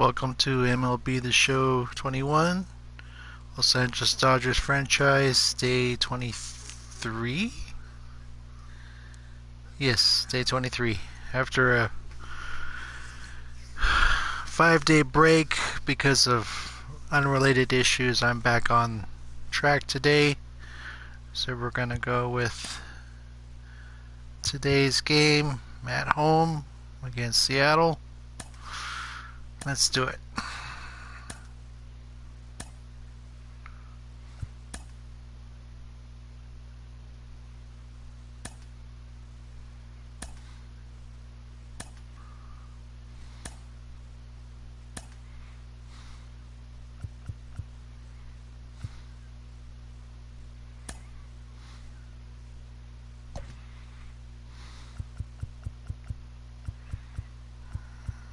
Welcome to MLB The Show 21, Los Angeles Dodgers franchise, day 23? Yes, day 23. After a 5-day break because of unrelated issues, I'm back on track today. So we're going to go with today's game at home against Seattle. Let's do it.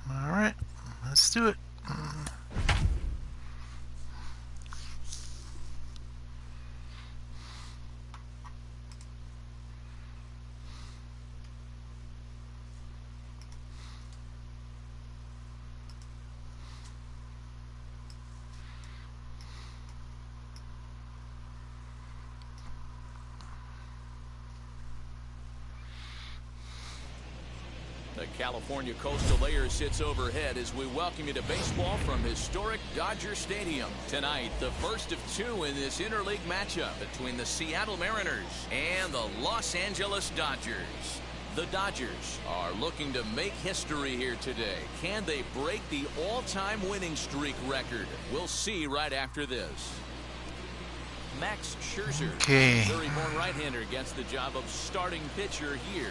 Alright, let's do it. The California coastal layer sits overhead as we welcome you to baseball from historic Dodger Stadium. Tonight, the first of two in this interleague matchup between the Seattle Mariners and the Los Angeles Dodgers. The Dodgers are looking to make history here today. Can they break the all-time winning streak record? We'll see right after this. Max Scherzer, Missouri-born right-hander, gets the job of starting pitcher here.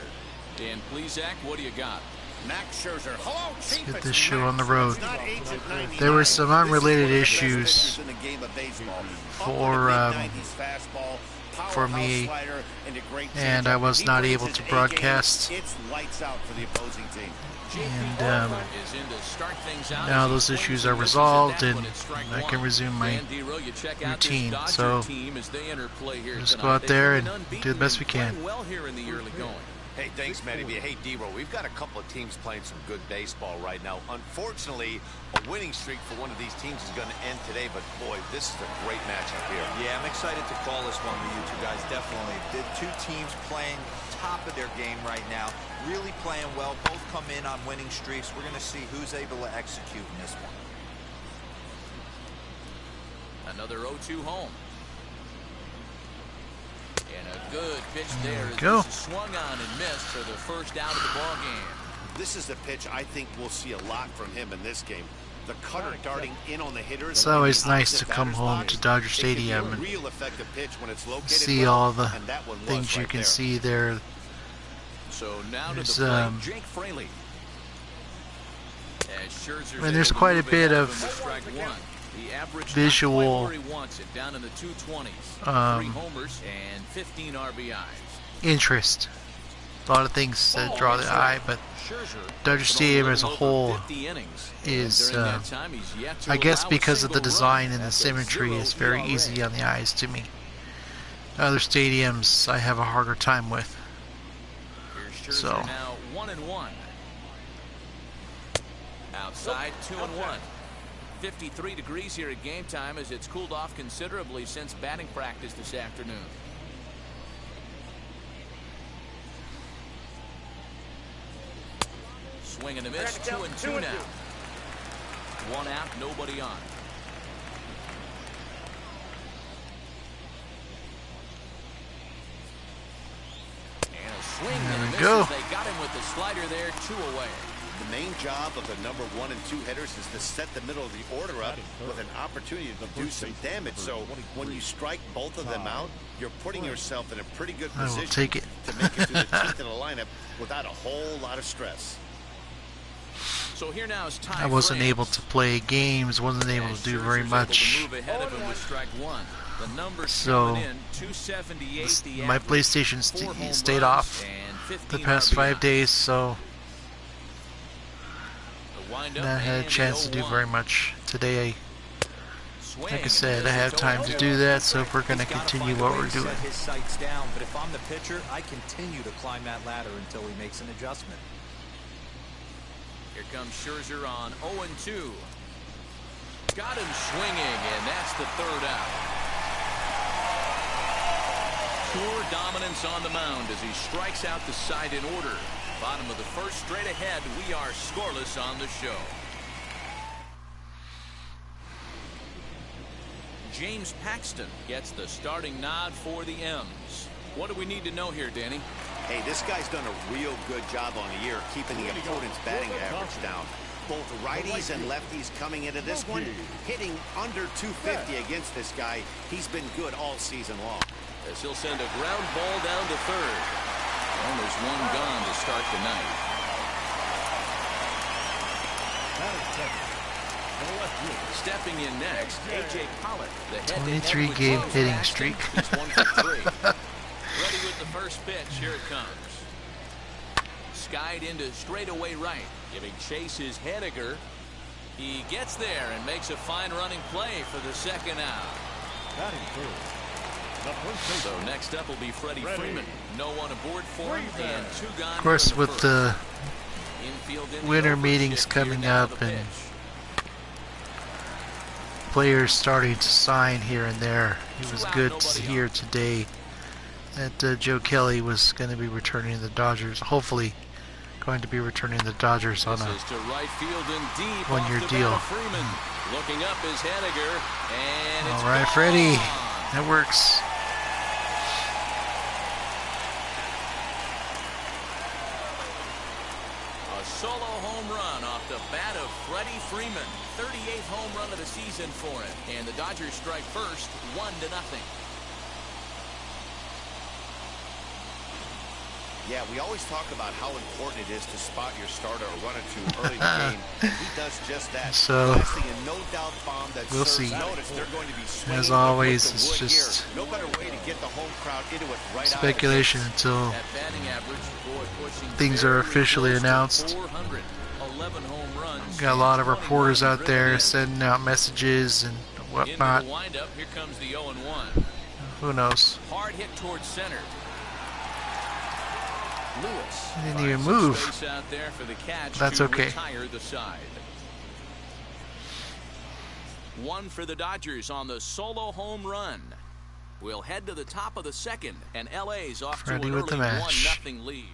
And please, Zach, what do you got? Max Scherzer. Hello, let's get this show on the road. There were some unrelated issues for me, and I was not able to broadcast. And now those issues are resolved, and I can resume my routine. So just go out there and do the best we can. Hey, thanks, Matty. Hey, D-Ro, we've got a couple of teams playing some good baseball right now. Unfortunately, a winning streak for one of these teams is going to end today, but boy, this is a great matchup here. Yeah, I'm excited to call this one with you two guys, definitely. The two teams playing top of their game right now, really playing well, both come in on winning streaks. We're going to see who's able to execute in this one. Another 0-2 home. And a good pitch there as this is swung on and missed for the first out of the ball game. This is a pitch I think we'll see a lot from him in this game. The cutter darting in on the hitters. It's always nice to come home to Dodger Stadium and see all the things you can see there. So now to the plate, Jake Fraley. And there's quite a bit of visual down in the 220s. 3 homers and 15 RBIs. Interest. A lot of things that draw the eye, but Dodger Stadium as a whole is, I guess because of the design and the symmetry, is very easy on the eyes to me. Other stadiums I have a harder time with. So now 1-1. Outside 2-1. 53 degrees here at game time as it's cooled off considerably since batting practice this afternoon. Swing and a miss. 2-2 now. 1 out, nobody on. And a swing and a miss. They got him with the slider there, 2 away. The main job of the number 1 and 2 hitters is to set the middle of the order up with an opportunity to do some damage. So when you strike both of them out, you're putting yourself in a pretty good position to make it to the 10th in the lineup without a whole lot of stress. So here now is Ty I wasn't France. able to play games, wasn't able to do very much. So my PlayStation stayed off the past 5 days, so I had a chance to do very much today. Like I said, I have time to do that, so if we're going to continue what we're doing. His sights down, but if I'm the pitcher, I continue to climb that ladder until he makes an adjustment. Here comes Scherzer on 0-2. Got him swinging, and that's the third out. Pure dominance on the mound as he strikes out the side in order. Bottom of the first, straight ahead. We are scoreless on the show. James Paxton gets the starting nod for the M's. What do we need to know here, Danny? Hey, this guy's done a real good job on the year keeping the opponent's batting average down. Both righties and lefties coming into this one, hitting under 250 against this guy. He's been good all season long. As he'll send a ground ball down to third. And there's one gone to start the night. Stepping in next, A.J. Pollock. The 23-game hitting streak. He's 1 for 3. Ready with the first pitch. Here it comes. Skied into straightaway right. Giving chase is Henniger. He gets there and makes a fine running play for the second out. So next up will be Freddie Freeman. No one aboard for him, and 2 gone. Of course, with the winter meetings coming up and players starting to sign here and there, it was good to hear today that Joe Kelly was going to be returning to the Dodgers. Hopefully going to be returning to the Dodgers on a one-year deal. Looking up is Henniger, and it's all right, Freddie, that works. A solo home run off the bat of Freddie Freeman. 38th home run of the season for him. And the Dodgers strike first, 1-0. Yeah, we always talk about how important it is to spot your starter or run it too early in the game. And he does just that. So no-doubt bomb that we'll see. They're going to be as always, it's just no better way to get the home crowd into it right speculation until things are officially announced. Got a lot of reporters out there sending out messages and whatnot. Here comes the 0-1. Who knows? Hard hit towards center. Lewis. He didn't even move. Out there for the catch. That's okay. The side. 1 for the Dodgers on the solo home run. We'll head to the top of the second, and LA's off Freddie to an with the early match. 1-0 lead.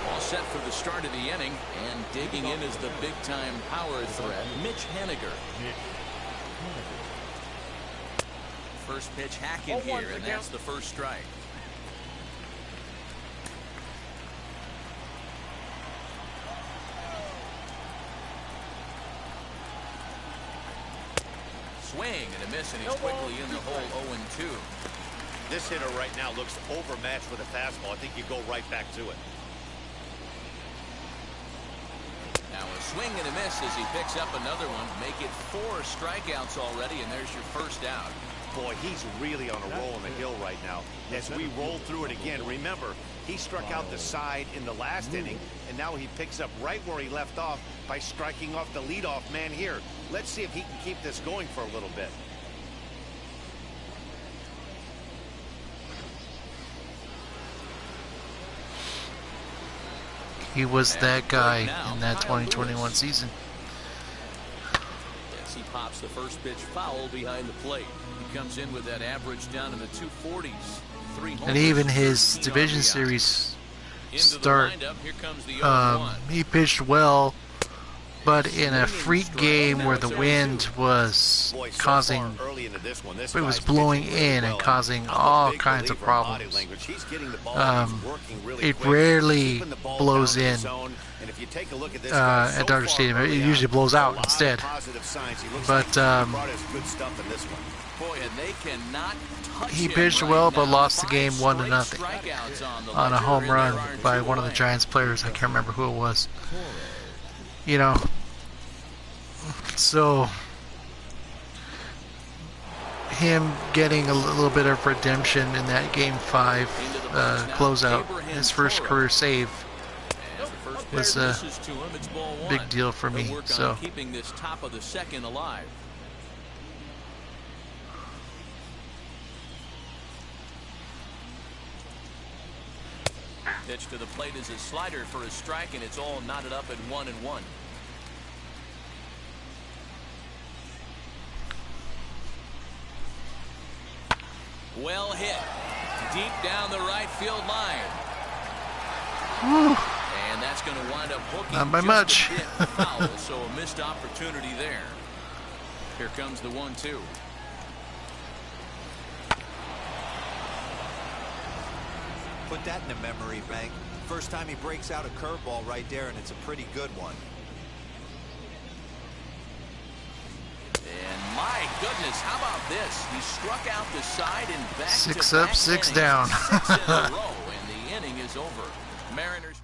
All set for the start of the inning, and digging in is the big-time power threat, Mitch Henniger. First pitch hacking here, and that's the first strike. Swing and a miss, and he's quickly in the hole. 0-2. This hitter right now looks overmatched with a fastball. I think you go right back to it. Now a swing and a miss as he picks up another one. Make it 4 strikeouts already, and there's your first out. Boy, he's really on a roll on the hill right now. As we roll through it again, remember, he struck out the side in the last inning, and now he picks up right where he left off by striking off the leadoff man here. Let's see if he can keep this going for a little bit. He was that guy in that 2021 season. As he pops the first pitch foul behind the plate. He comes in with that average down in the 240s. And even his division series start, he pitched well, but in a freak game where the wind was causing, it was blowing in and causing all kinds of problems. It rarely blows in at Dodger Stadium. It usually blows out instead. But he pitched well, but lost the game 1-0 on a home run by one of the Giants players. I can't remember who it was. You know, so him getting a little bit of redemption in that Game 5 closeout, his first career save, was a big deal for me. So keeping this top of the second alive. Pitch to the plate is a slider for a strike, and it's all knotted up at 1-1. Well hit. Deep down the right field line. Whew. And that's going to wind up hooking Not by just much. a bit foul, so a missed opportunity there. Here comes the 1-2. Put that in a memory bank. First time he breaks out a curveball right there, and it's a pretty good one. And my goodness, how about this? He struck out the side and back. 6 up, 6 down. 6 in a row, and the inning is over. Mariners.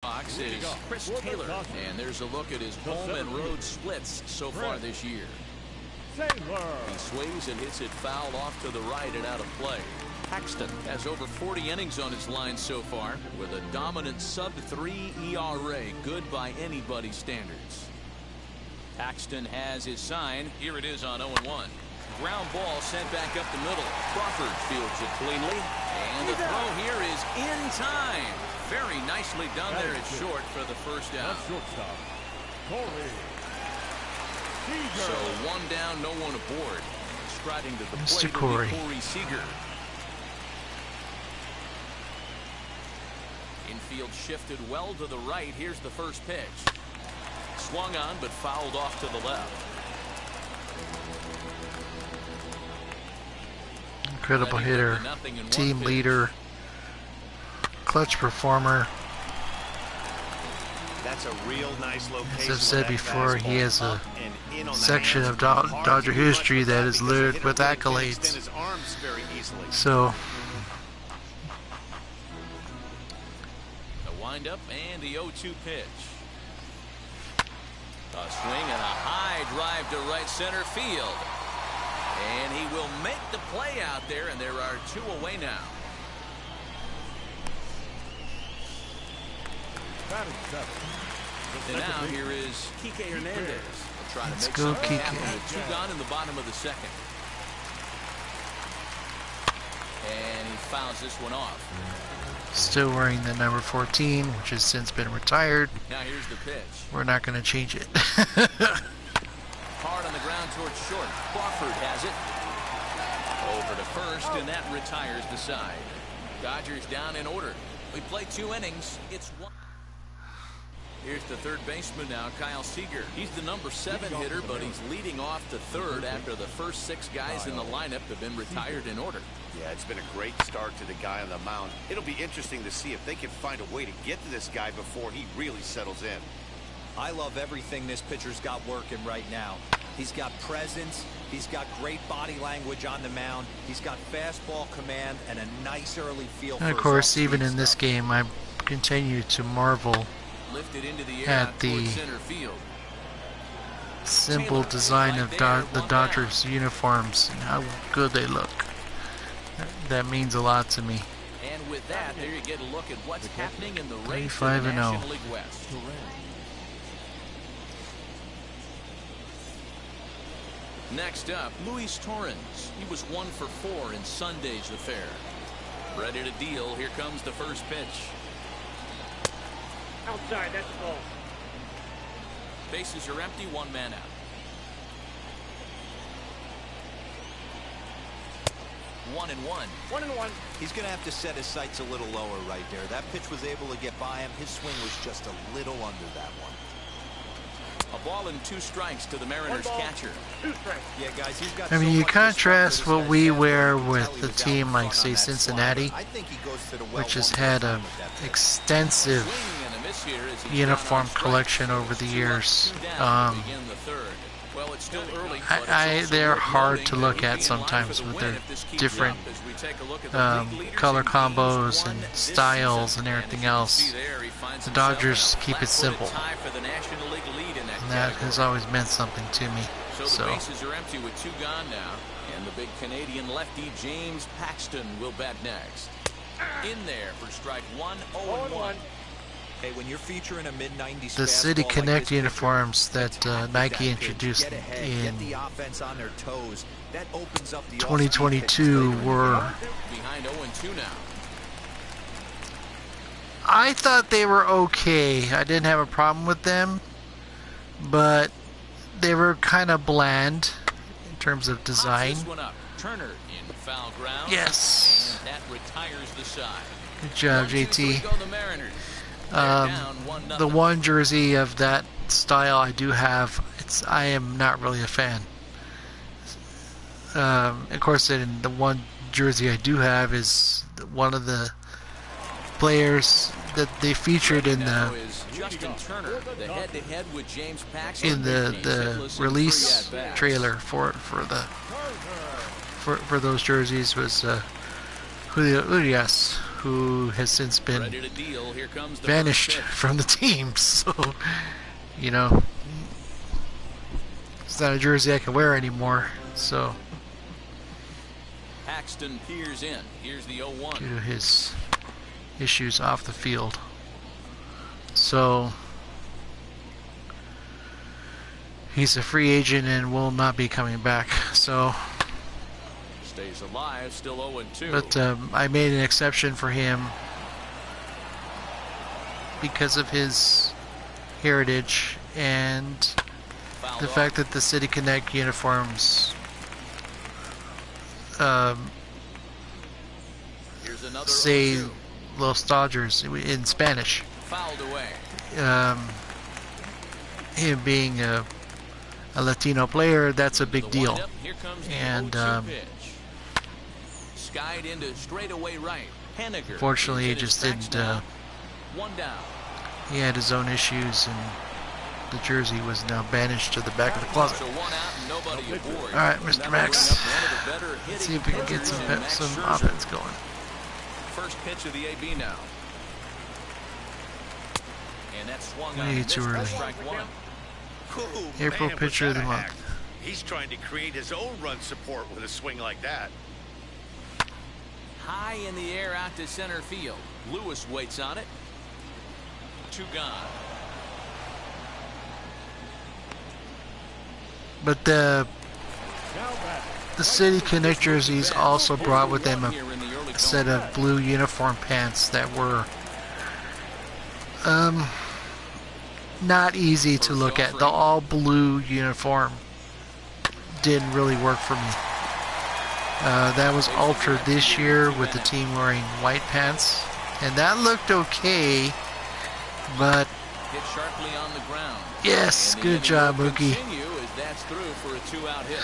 Box is Chris Taylor, and there's a look at his home and road splits so far this year. He sways and hits it foul off to the right and out of play. Paxton has over 40 innings on his line so far with a dominant sub-3 ERA, good by anybody's standards. Paxton has his sign. Here it is on 0-1. Ground ball sent back up the middle. Crawford fields it cleanly, and the throw here is in time. Very nicely done there at short for the first out. So 1 down, no one aboard. Striding to the Mr. plate will be Corey Seager. Infield shifted well to the right. Here's the first pitch. Swung on, but fouled off to the left. Incredible hitter, team leader, clutch performer. That's a real nice location. As I've said before, he has a section of Dodger history that is littered with accolades. So, the windup and the 0-2 pitch. A swing and a high drive to right center field. And he will make the play out there, and there are 2 away now. And now here is Kike Hernandez. He'll try to make something happen with 2 gone in the bottom of the second. And he fouls this one off. still wearing the number 14, which has since been retired. Now here's the pitch. We're not going to change it. Hard on the ground towards short. Crawford has it. Over to first, and that retires the side. Dodgers down in order. We play 2 innings. It's 1. Here's the third baseman now, Kyle Seager. He's the number 7 hitter, but he's leading off to third after the first 6 guys in the lineup have been retired in order. Yeah, it's been a great start to the guy on the mound. It'll be interesting to see if they can find a way to get to this guy before he really settles in. I love everything this pitcher's got working right now. He's got presence. He's got great body language on the mound. He's got fastball command and a nice early feel for and of course, even in this game, I continue to marvel at the simple design of the Dodgers uniforms and how good they look. That means a lot to me. And with that, there you get a look at what's happening in the race 35-0. in the National League West. Next up, Luis Torrens. He was 1 for 4 in Sunday's affair. Ready to deal. Here comes the first pitch. Outside, that's a ball. Bases are empty, 1 man out. 1-1. 1-1. He's going to have to set his sights a little lower right there. That pitch was able to get by him. His swing was just a little under that one. A ball and 2 strikes to the Mariners catcher. 2 strikes. Yeah, guys, he's got I mean, so you much contrast respect what for we this guy's wear mentality with the was out team front like, on say, that Cincinnati, slider. I think he goes to the which has well had one an more time with that pitch. extensive Swing and a miss here as he's uniform down on strikes. collection over the 2 up, years. 2 down to begin the third. Well, it's still early, but it's also They're worth hard noting to that look we'd be at in line sometimes for the with win their if this keeps different up as we take a look at the league leaders color in games combos won and this styles season. and everything as you can else. see there, he finds The himself Dodgers in a keep it flat-footed simple. tie for the National League lead in that And that category. has always meant something to me. So the So, bases are empty with 2 gone now. And the big Canadian lefty James Paxton will bat next. In there for strike 1, 0-1. Hey, when you're featuring a mid-90s the City fastball like Connect this uniforms pitcher, that attack with Nike that pitch, introduced get ahead, in get the offense on their toes. That opens up the 2022 were... Behind 0-2 now. I thought they were okay. I didn't have a problem with them, but they were kind of bland terms of design. This one up. Turner in foul ground. Yes. And that retires the side. Good job, 1, 2, 3 JT. go the Mariners. Down 1-0. The one jersey of that style I do have, I am not really a fan. Of course, the one jersey I do have is one of the players that they featured in the Justin Turner, the head-to-head with James Paxton in the release trailer for those jerseys was Julio Urias, who has since been vanished from the team. So, you know, it's not a jersey I can wear anymore. So, Paxton peers in. Here's the 0-1. Due to his issues off the field. So, he's a free agent and will not be coming back. So, stays alive, still 0-2. but I made an exception for him because of his heritage and the fact that the City Connect uniforms say Los Dodgers in Spanish. Fouled away. Him being a Latino player, that's a big deal. And skied into straightaway right. Henniger. Fortunately, he just didn't. One down. He had his own issues, and the jersey was now banished to the back of the closet. So one out and nobody aboard. All right, Mr. Max. Let's see if we can get some offense going. First pitch of the AB now. And that's swung Way too early. Strike one. April pitcher of the month. He's trying to create his own run support with a swing like that. High in the air out to center field. Lewis waits on it. 2 gone. But the City Connect jerseys also brought with them a set of blue uniform pants that were not easy to look at. The all blue uniform didn't really work for me. That was altered this year with the team wearing white pants, and that looked okay, but hit sharply on the ground. Yes, good job, Mookie. That's through for a 2-out hit.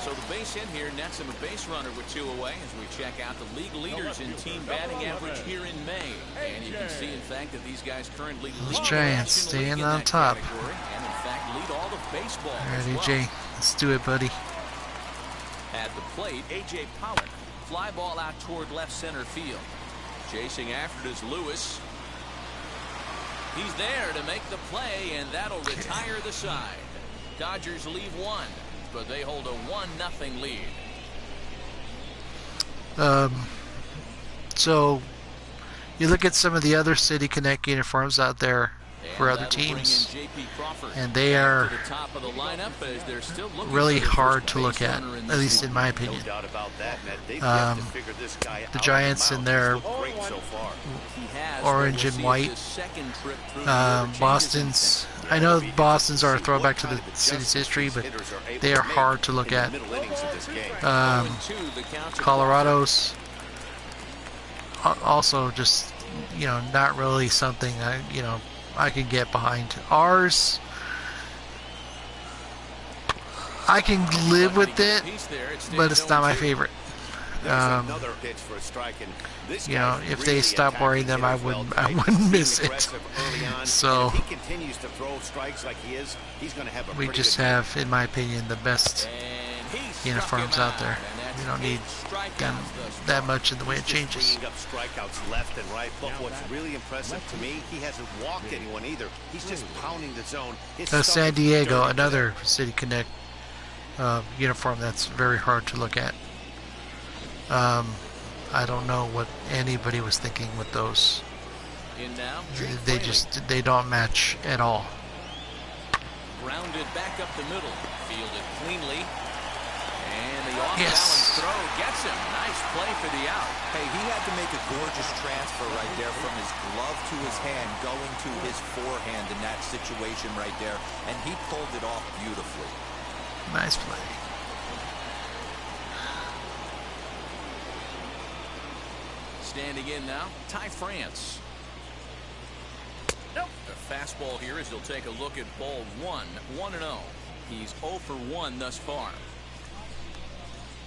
So the base hit here nets him a base runner with 2 away as we check out the league leaders in team batting average here in May. And you can see, in fact, that these guys currently lead those Giants staying on top. And in fact, lead all of baseball. All right, AJ, let's do it, buddy. At the plate, A.J. Pollock. Fly ball out toward left center field. Chasing after it is Lewis. He's there to make the play, and that'll retire the side. Dodgers leave 1, but they hold a 1-0 lead. So you look at some of the other City Connect uniforms out there for other teams, and they are really hard to look at least in my opinion. The Giants in their orange and white, Boston's, I know Boston's are a throwback to the city's history, but they are hard to look at. Colorado's also just, not really something I can get behind. Ours, I can live with it, but it's not my favorite. If they stop wearing them, I wouldn't miss it. So we just have, in my opinion, the best uniforms out there. We don't need them that much in the way it changes. Strikeouts left and right, but what's really impressive to me, he hasn't walked anyone either. He's just pounding the zone. San Diego, another City Connect uniform that's very hard to look at. I don't know what anybody was thinking with those. They don't match at all. Grounded back up the middle, fielded cleanly. And the off-balance throw gets him. Nice play for the out. Hey, he had to make a gorgeous transfer right there from his glove to his hand, going to his forehand in that situation right there, and he pulled it off beautifully. Nice play. Standing in now, Ty France. Nope. The fastball here as he'll take a look at ball 1, 1-0. He's 0 for 1 thus far.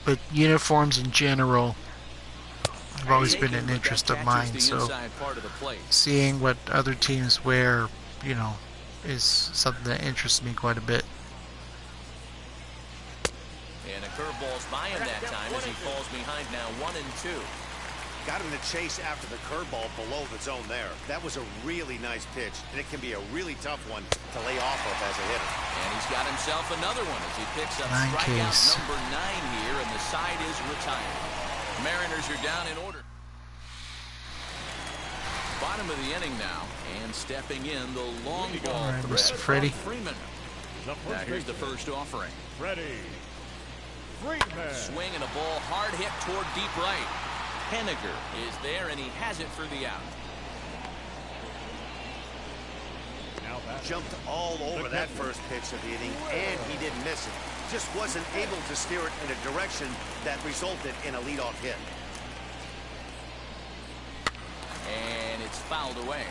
But uniforms in general have always been an interest of mine, so seeing what other teams wear, you know, is something that interests me quite a bit. And a curveball's by him that time as he falls behind now 1-2. Got him to chase after the curveball below the zone there. That was a really nice pitch, and it can be a really tough one to lay off of as a hitter. And he's got himself another one as he picks up strikeout number 9 here, and the side is retired. Mariners are down in order. Bottom of the inning now, and stepping in the long ball threat, Freddie Freeman. Now here's the first offering. Freddie. Swing and a ball hard hit toward deep right. Henniger is there, and he has it for the out. Jumped all over that first pitch of the inning, and he didn't miss it. Just wasn't able to steer it in a direction that resulted in a leadoff hit. And it's fouled away.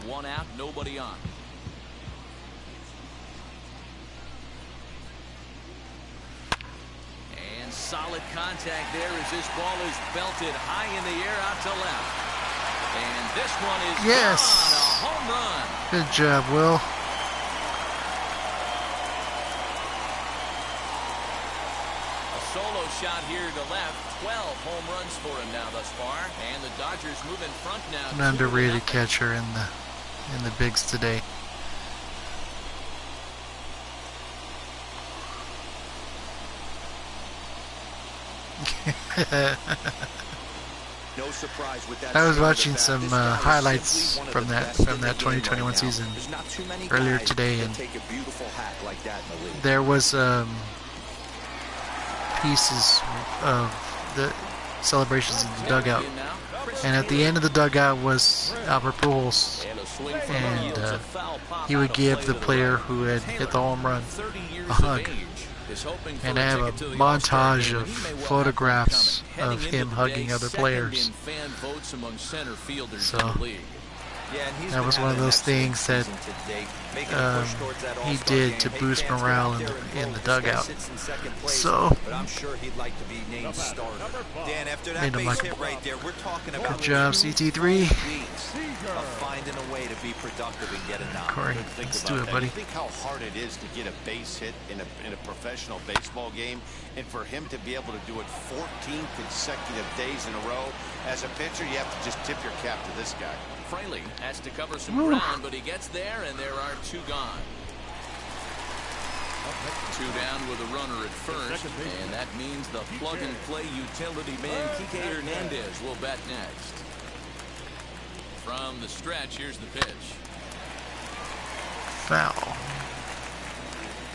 One out, nobody on. And solid contact there as this ball is belted high in the air out to left. And this one is gone, a home run. Good job, Will. A solo shot here to left. 12 home runs for him now thus far. And the Dodgers move in front now. An underrated catcher in the bigs today. No surprise with that. I was watching some highlights from that 2021 season earlier today, and there was pieces of the celebrations in the dugout, and at the end of the dugout was Albert Pujols, and he would give the player who had hit the home run a hug. And I have a montage of photographs of him hugging other players. So that was one of those things that he did to boost morale in the dugout. So made him like him. Good job, CT3. Finding a way to be productive and get a knock. Corey, let's do it, buddy. Think how hard it is to get a base hit in a professional baseball game, and for him to be able to do it 14 consecutive days in a row. As a pitcher, you have to just tip your cap to this guy. Fraley has to cover some ground, but he gets there, and there are 2 gone. 2 down with a runner at first, and that means the plug-and-play utility man Kike Hernandez will bat next. From the stretch, here's the pitch. Foul.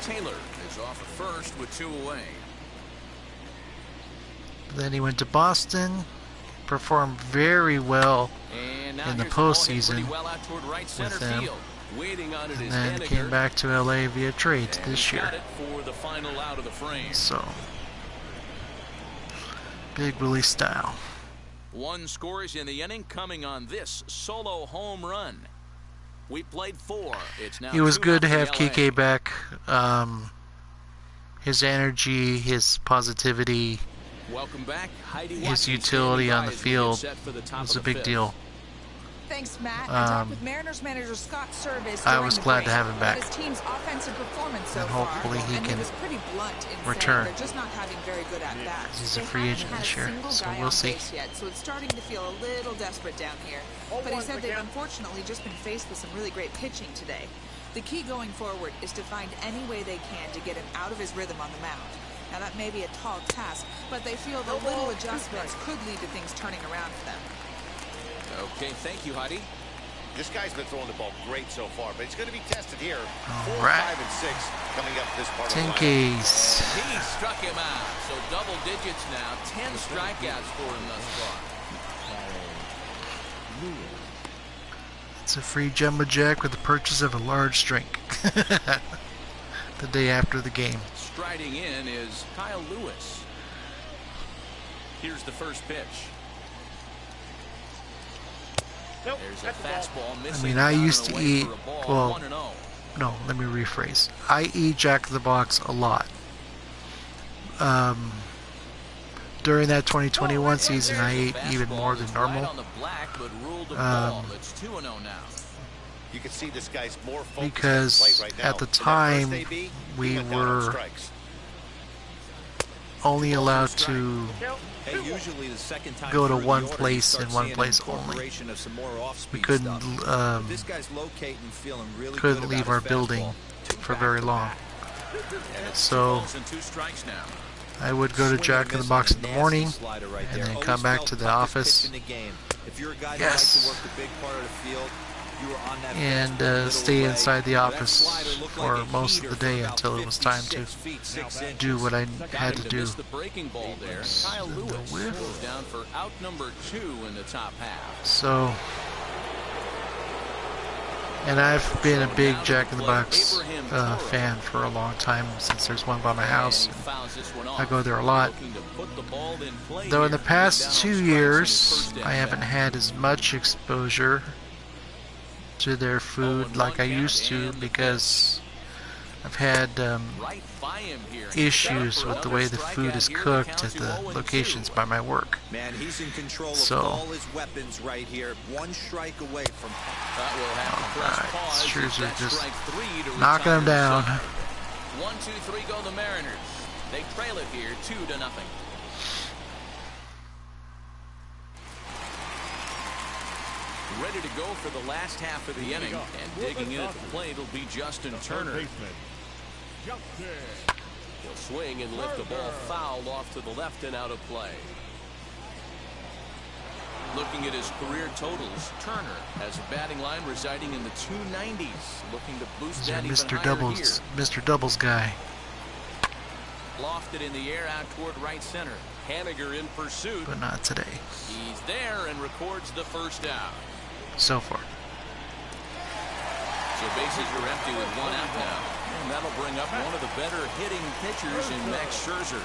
Taylor is off at first with 2 away. Then he went to Boston, performed very well in the postseason with them, and then came back to LA via trade this year. So, Big Willie style. 1 scores in the inning coming on this solo home run. We played 4. It's now it was good to have LA. Kike back. His energy, his positivity, Welcome back. his utility on the field was a big deal. Thanks, Matt. I talked with Mariners manager Scott Service. I was glad to have him back. His team's offensive performance so And hopefully he can return. They're just not having very good at bats. He's a free agent this year, so we'll see. Yet, so it's starting to feel a little desperate down here. But he said they've unfortunately just been faced with some really great pitching today. The key going forward is to find any way they can to get him out of his rhythm on the mound. Now that may be a tall task, but they feel the little adjustments could lead to things turning around for them. Okay, thank you, Heidi. This guy's been throwing the ball great so far, but he's going to be tested here. 4, right. 5, and 6 coming up this part of the 10 line. Ks. He struck him out. So double digits now. 10 strikeouts for him thus far. It's a free Jumbo Jack with the purchase of a large drink. The day after the game. Striding in is Kyle Lewis. Here's the first pitch. There's a fastball missing. I mean, I used to eat, well, no, let me rephrase. I eat Jack in the Box a lot. During that 2021 season, I ate even more than normal. You can see this guy's more focused Because right now. at the time, we were only allowed to go to one place and one place only. We couldn't leave our building for very long. So I would go to Jack in the Box in the morning and then come back to the office. Yes. And stay inside the office for most of the day until it was time to do what I had to do. So, and I've been a big Jack in the Box fan for a long time, since there's one by my house. I go there a lot. Though in the past 2 years, I haven't had as much exposure to their food like I used to, because I've had issues with the way the food is cooked at the locations by my work. So, alright, Scherzer just knocking him down. 1-2-3 go the Mariners. They trail it here 2-0. Ready to go for the last half of the inning, and digging in at the plate will be Justin Turner. He'll swing and lift the ball foul off to the left and out of play. Looking at his career totals, Turner has a batting line residing in the 290s, looking to boost that even higher here. Mr. Doubles guy. Lofted in the air out toward right center. Haniger in pursuit. But not today. He's there and records the first out. So far. So bases are empty with one out now. And that'll bring up one of the better hitting pitchers in Max Scherzer.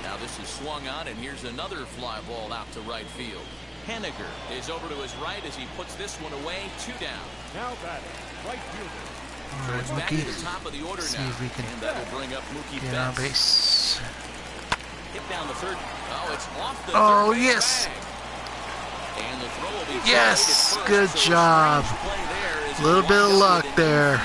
Now this is swung on, and here's another fly ball out to right field. Haniger is over to his right as he puts this one away. 2 down. Now batting, right fielder. So it's back to the top of the order see now. If we can and that will bring up Mookie get on base. Hit down the third. Oh, it's off the oh, third yes. bag. And the throw will be yes. first, good so job. A little bit of luck there.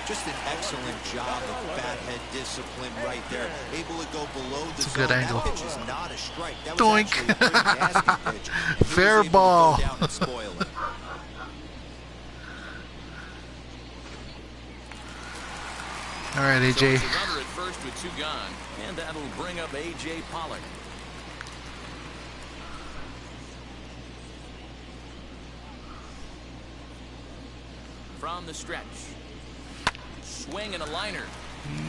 Just an excellent job of bat head discipline right there. Able to go below the It's a good angle. That pitch is not a strike. That was Doink. actually a pretty nasty pitch. Fair ball. Down and spoil it. All right, AJ. So it's a runner at first with 2 gone, and that'll bring up AJ Pollock. From the stretch. Swing and a liner.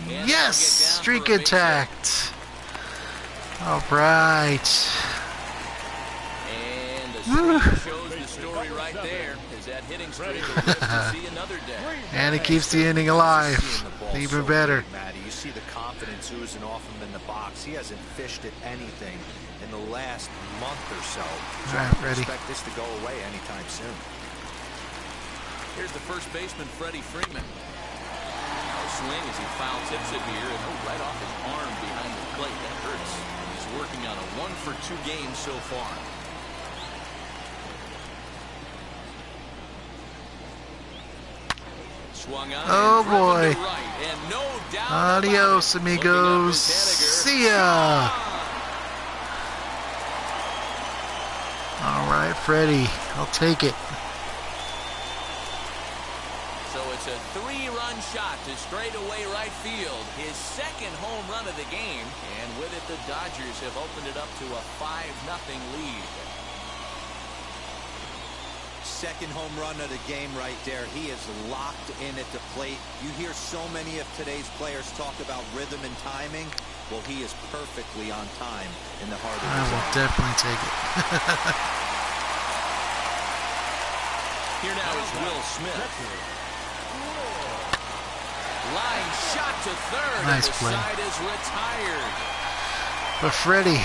And yes, streak intact. All right. And the streak shows the story right there. As that hitting streak will live to see another day. And it keeps the inning alive. Even better. Matty, you see the confidence oozing off him in the box. He hasn't fished at anything in the last month or so. All right, ready. Expect this to go away anytime soon. Here's the first baseman, Freddie Freeman. Swing as he foul tips it here, and right off his arm behind the plate. That hurts. He's working on a 1-for-2 game so far. Swung on. Oh boy. Right, and no doubt Adios, amigos. See ya. All right, Freddie. I'll take it. So it's a 3-run shot to straightaway right field. His second home run of the game. And with it, the Dodgers have opened it up to a 5-0 lead. Second home run of the game right there. He is locked in at the plate. You hear so many of today's players talk about rhythm and timing. Well, he is perfectly on time in the heart of I will definitely take it. Here now is Will Smith. Line shot to third. Nice and the play. side is retired. But Freddie,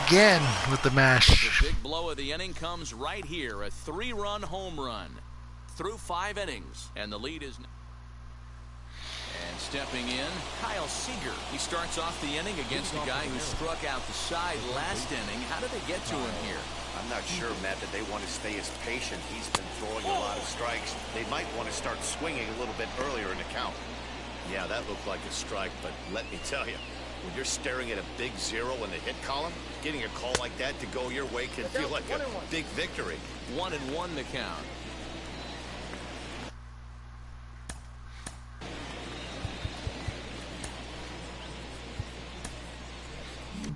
again with the mash. The big blow of the inning comes right here. A 3-run home run through 5 innings. And the lead is... And stepping in, Kyle Seager. He starts off the inning against the guy who struck out the side last inning. How did they get to him here? I'm not sure, Matt, that they want to stay as patient. He's been throwing a lot of strikes. They might want to start swinging a little bit earlier in the count. Yeah, that looked like a strike, but let me tell you, when you're staring at a big 0 in the hit column, getting a call like that to go your way can feel like a big victory. 1-1 the count.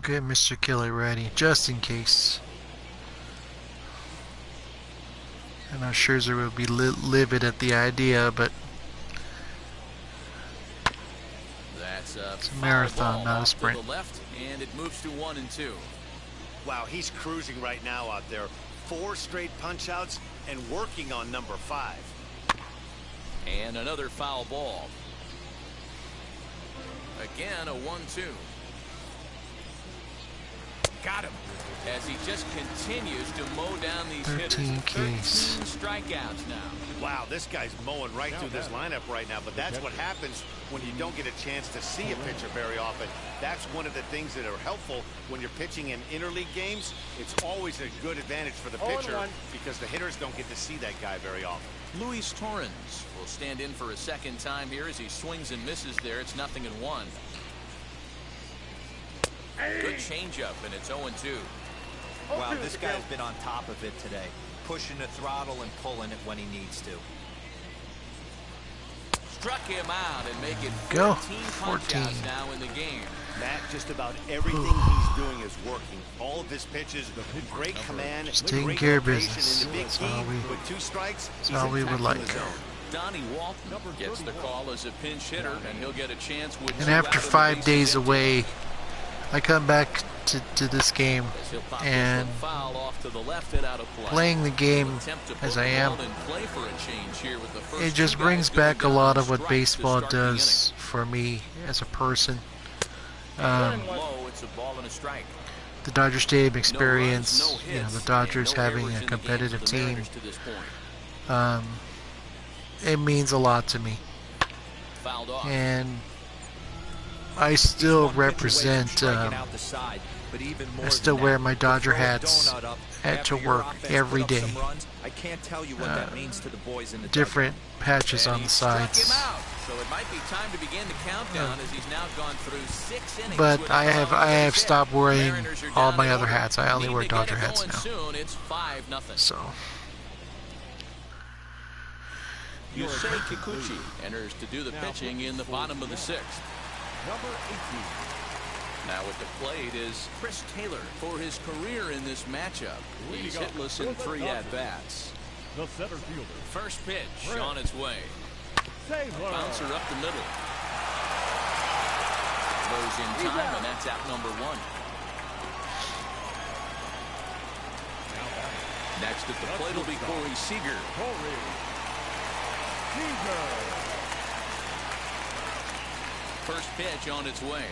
Get Mr. Kelly ready, just in case. I know Scherzer would be livid at the idea, but That's it's a marathon, not a sprint. To the left, and it moves to 1-2. Wow, he's cruising right now out there. 4 straight punch-outs and working on number 5. And another foul ball. Again, a 1-2. Got him. As he just continues to mow down these 13 hitters. 13 Ks. strikeouts now. Wow, this guy's mowing right through this lineup right now, but that's what happens when you don't get a chance to see a pitcher very often. That's one of the things that are helpful when you're pitching in interleague games. It's always a good advantage for the pitcher because the hitters don't get to see that guy very often. Luis Torrens will stand in for a second time here as he swings and misses there. It's 0-1. Good changeup, and it's 0-2. Wow, this guy's been on top of it today, pushing the throttle and pulling it when he needs to. Struck him out and make it 14 Go. punch-outs now in the game. Matt, just about everything he's doing is working. All of his pitches, great command, Just taking great care of location business. in the big That's key. all we- With 2 strikes, That's he's all we would attacking like. the zone. Donnie Walton gets the call as a pinch hitter, and he'll get a chance with And 2 after out and the 5 bases days empty. away, I come back to this game, As he'll pop this and one foul off to the left and out of play. playing the game Attempt to as put I the am, ball in play for a change here with the first it just 2 brings guys going back a down lot on of what strikes to baseball start the does for me as a person. inning. Low, it's a ball and a strike. The Dodger Stadium No runs, experience, no you know, hits, the Dodgers and no having errors a in the game competitive for the team, Mariners to this point. it means a lot to me. Fouled off. And I still represent, I still wear my Dodger hats to work every day. I can't tell you what that means to the boys in the Different patches And on he the struck him sides. out. So it might be time to begin the countdown as he's now gone through 6 innings. But with I a have hit. stopped wearing Mariners are all down my in other order. hats. I only Need wear to get Dodger it hats going now. Soon. It's 5-0. So Yusei Kikuchi enters to do the pitching in the bottom of the 6th. Number 18. Now at the plate is Chris Taylor for his career in this matchup. He's hitless in 3 at-bats. The center fielder. First pitch on its way. Taylor. Bouncer up the middle. Throws in time, and that's out number 1. Next at the plate will be Corey Seager. Corey Seager. First pitch on its way.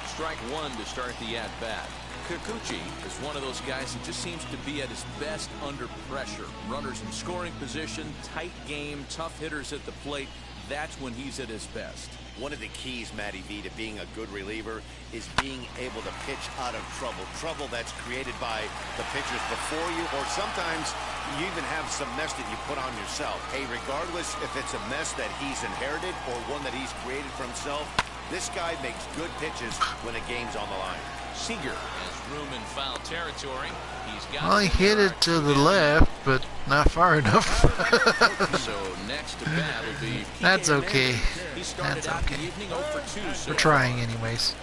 Strike 1 to start the at-bat. Kikuchi is one of those guys that just seems to be at his best under pressure. Runners in scoring position, tight game, tough hitters at the plate. That's when he's at his best. One of the keys, Matty V, to being a good reliever is being able to pitch out of trouble. Trouble that's created by the pitchers before you, or sometimes you even have some mess that you put on yourself. Hey, regardless if it's a mess that he's inherited or one that he's created for himself, this guy makes good pitches when a game's on the line. Seager has room in foul territory. He's got well, he hit it to the left, but not far enough. So next to bat will be That's PK okay. Manning. He started That's out okay. the evening 0 for 2 so We're trying anyways.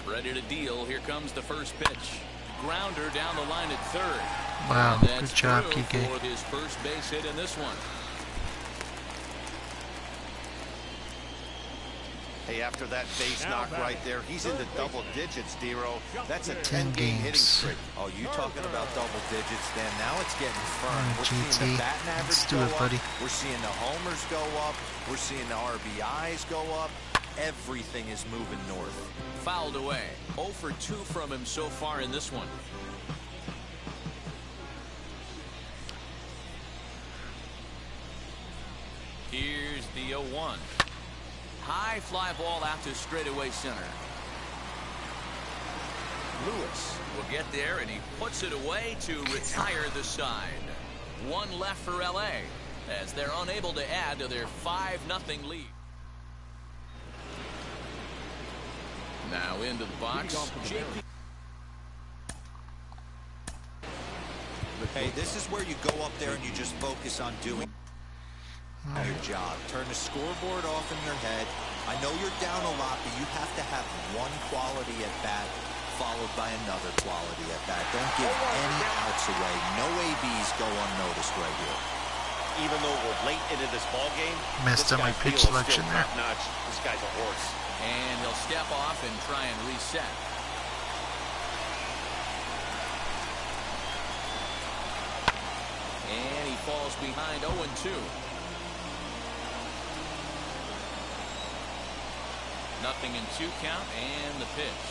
ready to deal. Here comes the first pitch. Grounder down the line at third. Wow, And that's good job, through Kike. for his first base hit in this one. Hey, after that base knock right there, he's into double digits, Dero. That's a 10 10-game hitting games. streak. Oh, you talking about double digits, Dan? Now it's getting firm. Alright, We're seeing GT. the batting average Let's do go it, up. buddy. We're seeing the homers go up. We're seeing the RBIs go up. Everything is moving north. Fouled away. 0 for 2 from him so far in this one. Here's the 0-1. High fly ball out to straightaway center. Lewis will get there, and he puts it away to retire the side. One left for LA as they're unable to add to their 5-0 lead. Now into the box. Hey, this is where you go up there and you just focus on doing your job. Turn the scoreboard off in your head. I know you're down a lot, but you have to have one quality at bat followed by another quality at bat. Don't give any outs away. No ABs go unnoticed right here. Even though we're late into this ball game, Messed up my pitch selection there. Top-notch. This guy's a horse. And he'll step off and try and reset. And he falls behind 0-2. Nothing in 2 count, and the pitch.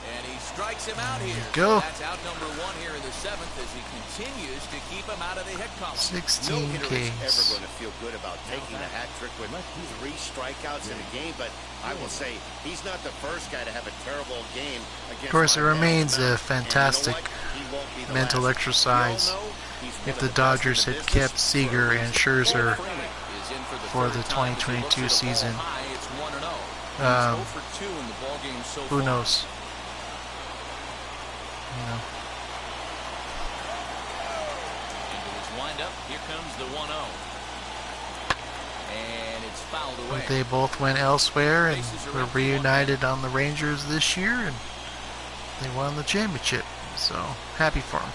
And he strikes him out here. Go. That's out number 1 here in the 7th as he continues to keep him out of the hit column. 16 No hitter is ever Ks. going to feel good about taking a hat trick with 3 strikeouts in a game, but I will say he's not the first guy to have a terrible game against. Of course, it my remains best a mound. And fantastic He won't be the mental last. exercise We all know he's one if of the best Dodgers in the had business kept Seager and Scherzer Freeman is in for the the third time as he looks 2022 at a ball season. high. It's 1-0. He's 0 Um, for 2 in the ball game so Who far. knows? You know. Into his windup. Here comes the 1-0. And it's fouled away. But they both went elsewhere and were reunited on the Rangers this year, and they won the championship. So happy for them.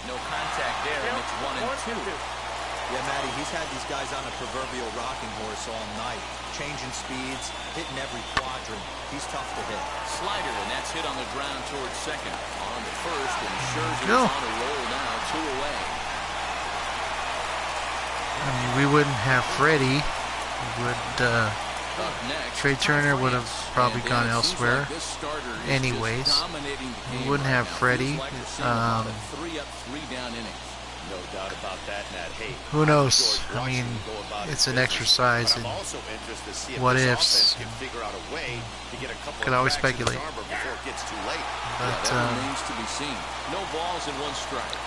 No contact there, and it's 1-2. Yeah, Matty, he's had these guys on a proverbial rocking horse all night, changing speeds, hitting every quadrant. He's tough to hit. Slider, and that's hit on the ground towards second. On to first, and Scherzer's Go. on a roll now, 2 away. I mean, we wouldn't have Freddie. We would, Up next, Trey Turner would have France. probably And gone it seems elsewhere like this starter is anyways. just dominating the We game wouldn't right have now. Freddie. Feels like we're seeing about a 3-up, 3-down inning. No doubt about that, Matt. Hey, Who knows? George I mean, Washington go about his it's an business, exercise but I'm in also interested to see if what this ifs. offense can figure out a way to get a couple Could of always cracks in his speculate. armor before it gets too late. But That remains to be seen. No balls and 1 strike.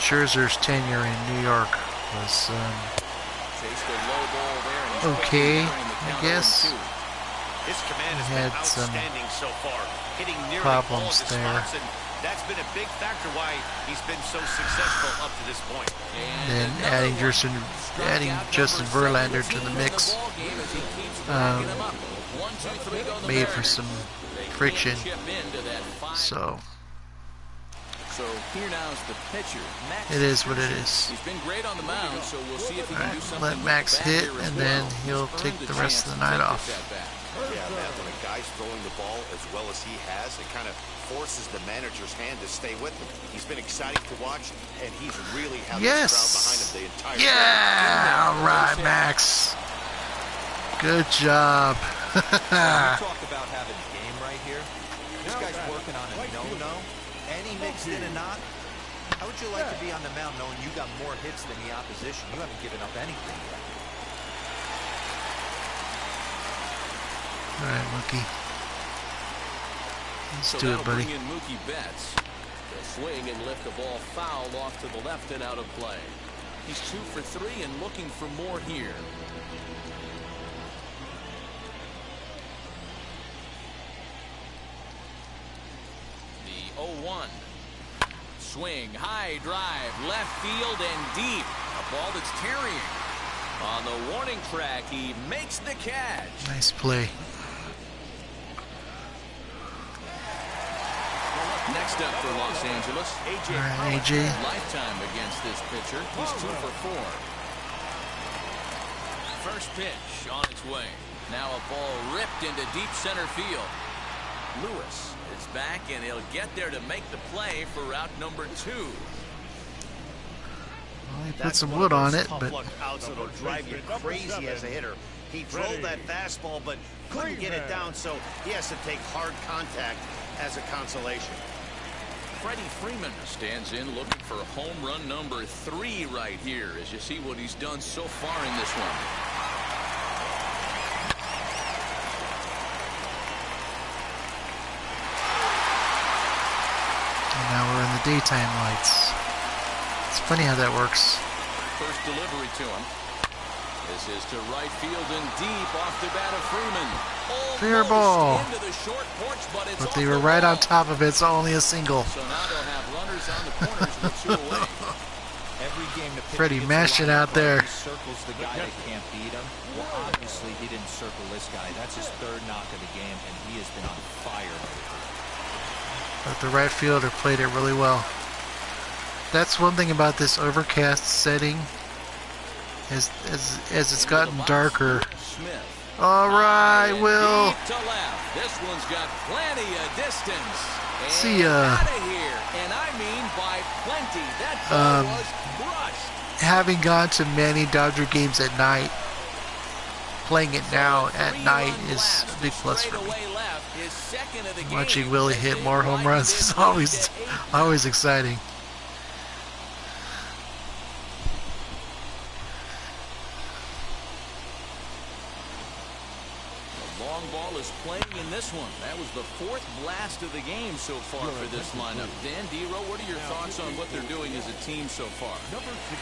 Scherzer's tenure in New York was Chased a low ball there, and he's okay, quickly entering the I count guess. 0-2. His command has Had been some outstanding so far, hitting nearly problems all of his there. spots, and that's been a big factor why he's been so successful up to this point. then another adding one. Justin Justin Verlander to the mix made for some friction. So So here now is the pitcher. Max it is what it is. He's been great on the mound, so we'll see if he can do something. Let with Max the bat hit, here as and then well. he'll He's take earned the a rest of chance the night to take off. this at-bat. Yeah, Matt, when a guy's throwing the ball as well as he has, it kind of forces the manager's hand to stay with him. He's been exciting to watch, and he's really had the crowd behind him Yes! the entire Yeah! All right, Max. Good job. You talk about having a game right here. This guy's working on a no-no, and he mixed in a knock. How would you like to be on the mound knowing you got more hits than the opposition? You haven't given up anything yet. All right, Mookie. Let's So do it, that'll buddy. bring in Mookie Betts. He'll swing and lift the ball foul off to the left and out of play. He's 2 for 3 and looking for more here. The 0-1. Swing, high drive, left field and deep. A ball that's carrying. On the warning track, he makes the catch. Nice play. Next up for Los Angeles, AJ. All right, AJ. Lifetime against this pitcher. He's 2 for 4. First pitch on its way. Now a ball ripped into deep center field. Lewis is back, and he'll get there to make the play for route number 2. Well, he put some wood on it, but outs that'll drive you crazy as a hitter. He drove that fastball, but couldn't get it down, so he has to take hard contact as a consolation. Freddie Freeman stands in looking for home run number 3 right here, as you see what he's done so far in this one. and now we're in the daytime lights. It's funny how that works. First delivery to him. This is to right field and deep off the bat of Freeman. Fair ball. Into the short porch, but They were right on top of it, so only a single. So now they'll have runners on the corners with 2 away. Every game the pitcher Freddie gets mashing a line out up, there. He circles the guy that can't beat him. Well, obviously he didn't circle this guy. That's his 3rd knock of the game, and he has been on fire. But the right fielder played it really well. That's one thing about this overcast setting. As it's gotten darker. All right, Will. Deep to left. This one's got plenty of distance. And See ya. out of here. And I mean by plenty. That ball was crushed. Having gone to many Dodger games at night, playing it now at night is a big plus for me. Watching Willie hit more home runs is always exciting. Playing in this one. That was the 4th blast of the game so far for this lineup. Dan Dero, what are your thoughts on what they're doing as a team so far?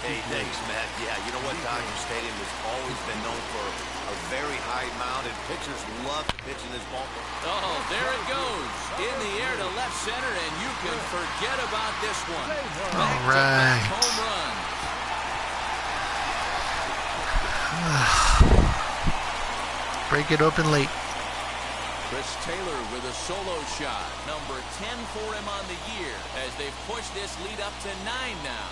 Hey, thanks, Matt. Yeah, you know what? Dodger Stadium has always been known for a very high mound, and pitchers love to pitch in this ballpark. Oh, there it goes. In the air to left center, and you can forget about this one. All right. Home run. Break it open late. Chris Taylor with a solo shot. Number 10 for him on the year as they push this lead up to 9 now.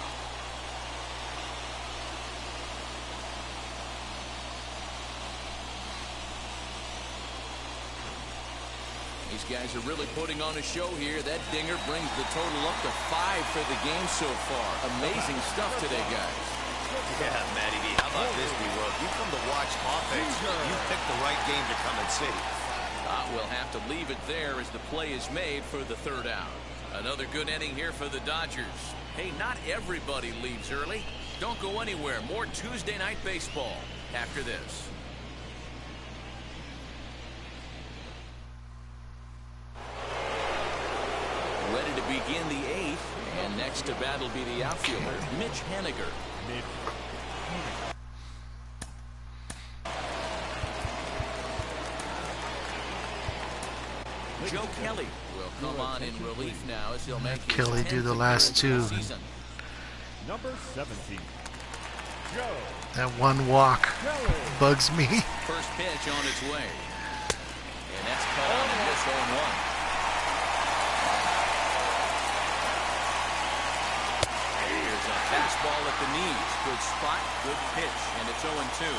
These guys are really putting on a show here. That dinger brings the total up to 5 for the game so far. Amazing stuff today, guys. Yeah, Matty B, how about this, B-Roll? If you come to watch offense, you pick the right game to come and see. We'll have to leave it there as the play is made for the 3rd out. Another good inning here for the Dodgers. Hey, not everybody leaves early. Don't go anywhere. More Tuesday night baseball after this. Ready to begin the 8th, and next to bat will be the outfielder, Mitch Haniger. Joe Kelly will come on in relief now as he'll make Kelly do the last 2. Number 17. Joe. That one walk bugs me. First pitch on its way. And that's cut out in this 0-1. Here's a fastball at the knees. Good spot, good pitch, and it's 0-2.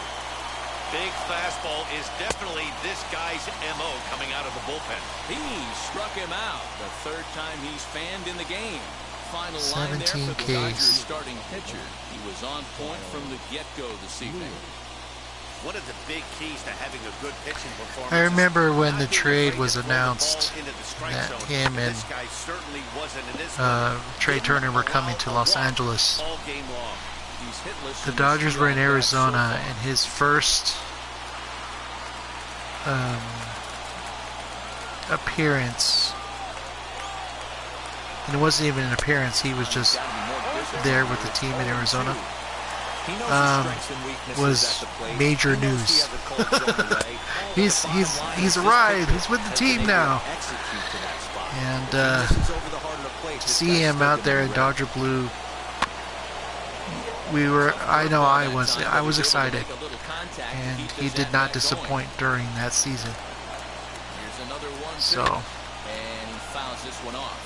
Big fastball is definitely this guy's MO coming out of the bullpen. He struck him out. The 3rd time he's fanned in the game. Final line there for the Dodgers starting pitcher. He was on point from the get-go this evening. One of the big keys to having a good pitching performance. I remember when the trade was announced that him and Trey Turner were coming to Los Angeles. The Dodgers were in Arizona, and his first appearance, and it wasn't even an appearance, he was just there with the team in Arizona, was major news. he's arrived, he's with the team now, and to see him out there in Dodger blue, I was excited, and he did not disappoint during that season. Here's another 1-2. So, And he fouls this one off.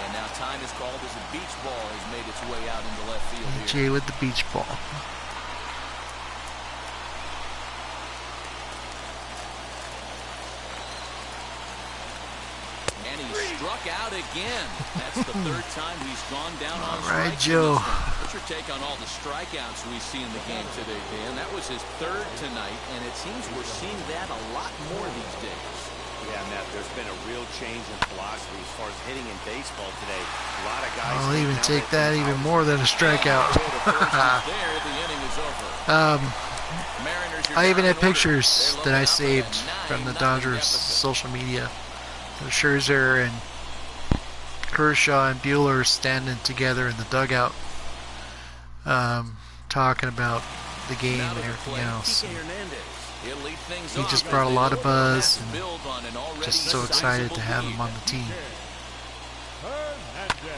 And now time is called as a beach ball has made its way out into left field here. Jay with the beach ball. And he struck out again. That's the third time he's gone down on strikes. All right, Joe. What's your take on all the strikeouts we see in the game today, Dan? That was his third tonight, and it seems we're seeing that a lot more these days. Yeah, Matt, there's been a real change in philosophy as far as hitting in baseball today. A lot of guys. I'll even take that even more than a strikeout. I even had pictures that I saved from the Dodgers social media. Scherzer and Kershaw and Buehler standing together in the dugout, talking about the game and everything else. He just brought a lot of buzz, and just so excited to have him on the team.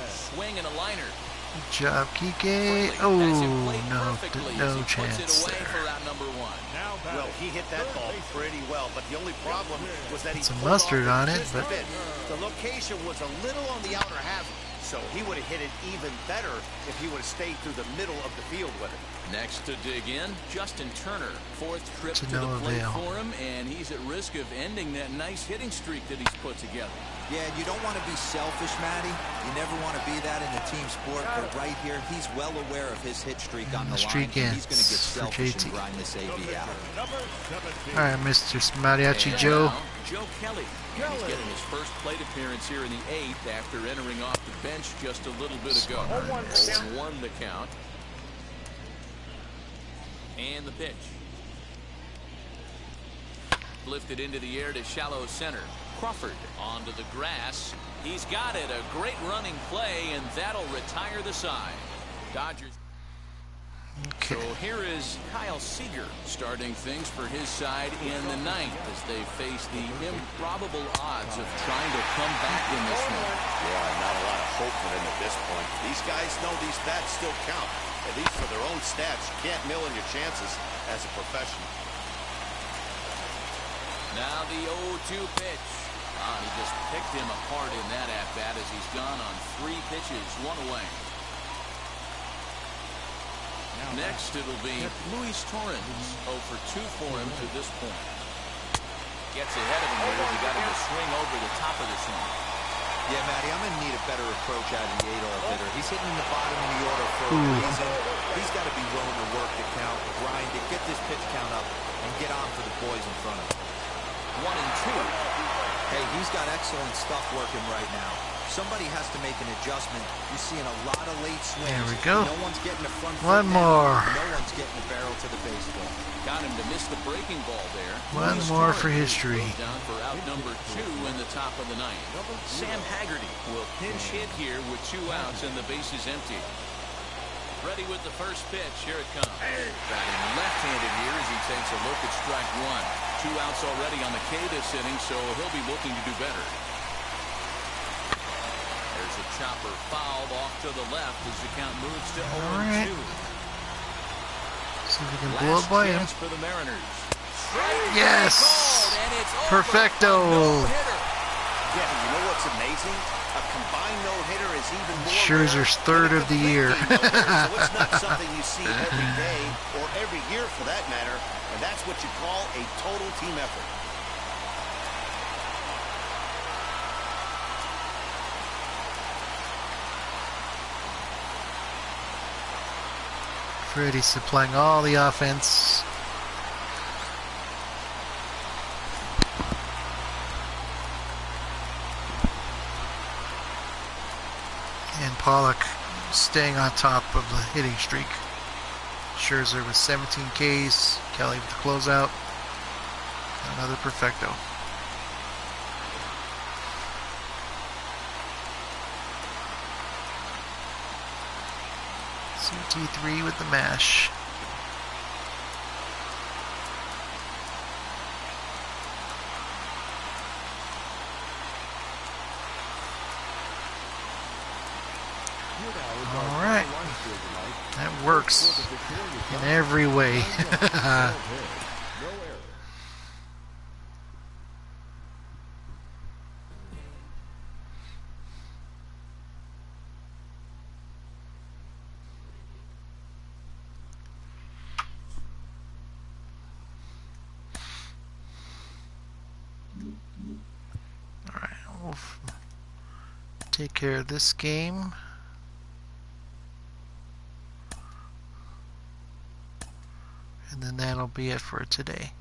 Swing and a liner. Good job, Kike. Oh, no chance there. Well, he hit that ball pretty well, but the only problem was that it's a mustard on it, but the location was a little on the outer half, so he would have hit it even better if he would have stayed through the middle of the field with it. Next to dig in, Justin Turner. Fourth trip to the no plate avail for him, and he's at risk of ending that nice hitting streak that he's put together. Yeah, you don't want to be selfish, Matty. You never want to be that in a team sport, but right here, he's well aware of his hit streak on the line. He's going to get selfish and grind this AB out. All right, Mr. Mariachi Joe. Joe Kelly. He's getting his first plate appearance here in the 8th after entering off the bench just a little bit ago. 0-1 the count. And the pitch. Lifted into the air to shallow center. Crawford onto the grass. He's got it. A great running play, and that'll retire the side. Dodgers. Okay. So here is Kyle Seager starting things for his side in the 9th as they face the improbable odds of trying to come back in this one. Yeah, not a lot of hope for them at this point. These guys know these bats still count, at least for their own stats. You can't mill in your chances as a professional. Now the 0-2 pitch. He just picked him apart in that at-bat as he's gone on 3 pitches, 1 away. Next, it'll be Luis Torrens. 0 for 2 for him to this point. Gets ahead of him here. He got him to swing over the top of the swing. Yeah, Matty, I'm going to need a better approach out of the 8-hole hitter. He's hitting the bottom of the order for a reason. He's got to be willing to work the count, grind it, get this pitch count up, and get on for the boys in front of him. 1-2. Hey, he's got excellent stuff working right now. Somebody has to make an adjustment. You're seeing a lot of late swings. There we go. No one's getting the front One foot more. down. No one's getting the barrel to the baseball. Got him to miss the breaking ball there. One Luis more Torrens for history. Down for out number 2 in the top of the 9th. Sam Haggerty will pinch hit here with 2 outs and the bases empty. Ready with the first pitch. Here it comes. Batting left-handed here as he takes a look at strike 1. 2 outs already on the K this inning, so he'll be looking to do better. There's a chopper fouled off to the left as the count moves to 0-2. See if we can blow it by him. For the Mariners. Yes! Perfecto! Yeah, you know what's amazing? A combined no-hitter is even more Scherzer's third of the year. So it's not something you see every day or every year for that matter, and that's what you call a total team effort. Freddie supplying all the offense. And Pollock staying on top of the hitting streak. Scherzer with 17 Ks. Kelly with the closeout. Another perfecto. CT3 with the mash. All right, that works in every way. take care of this game. And then that'll be it for today.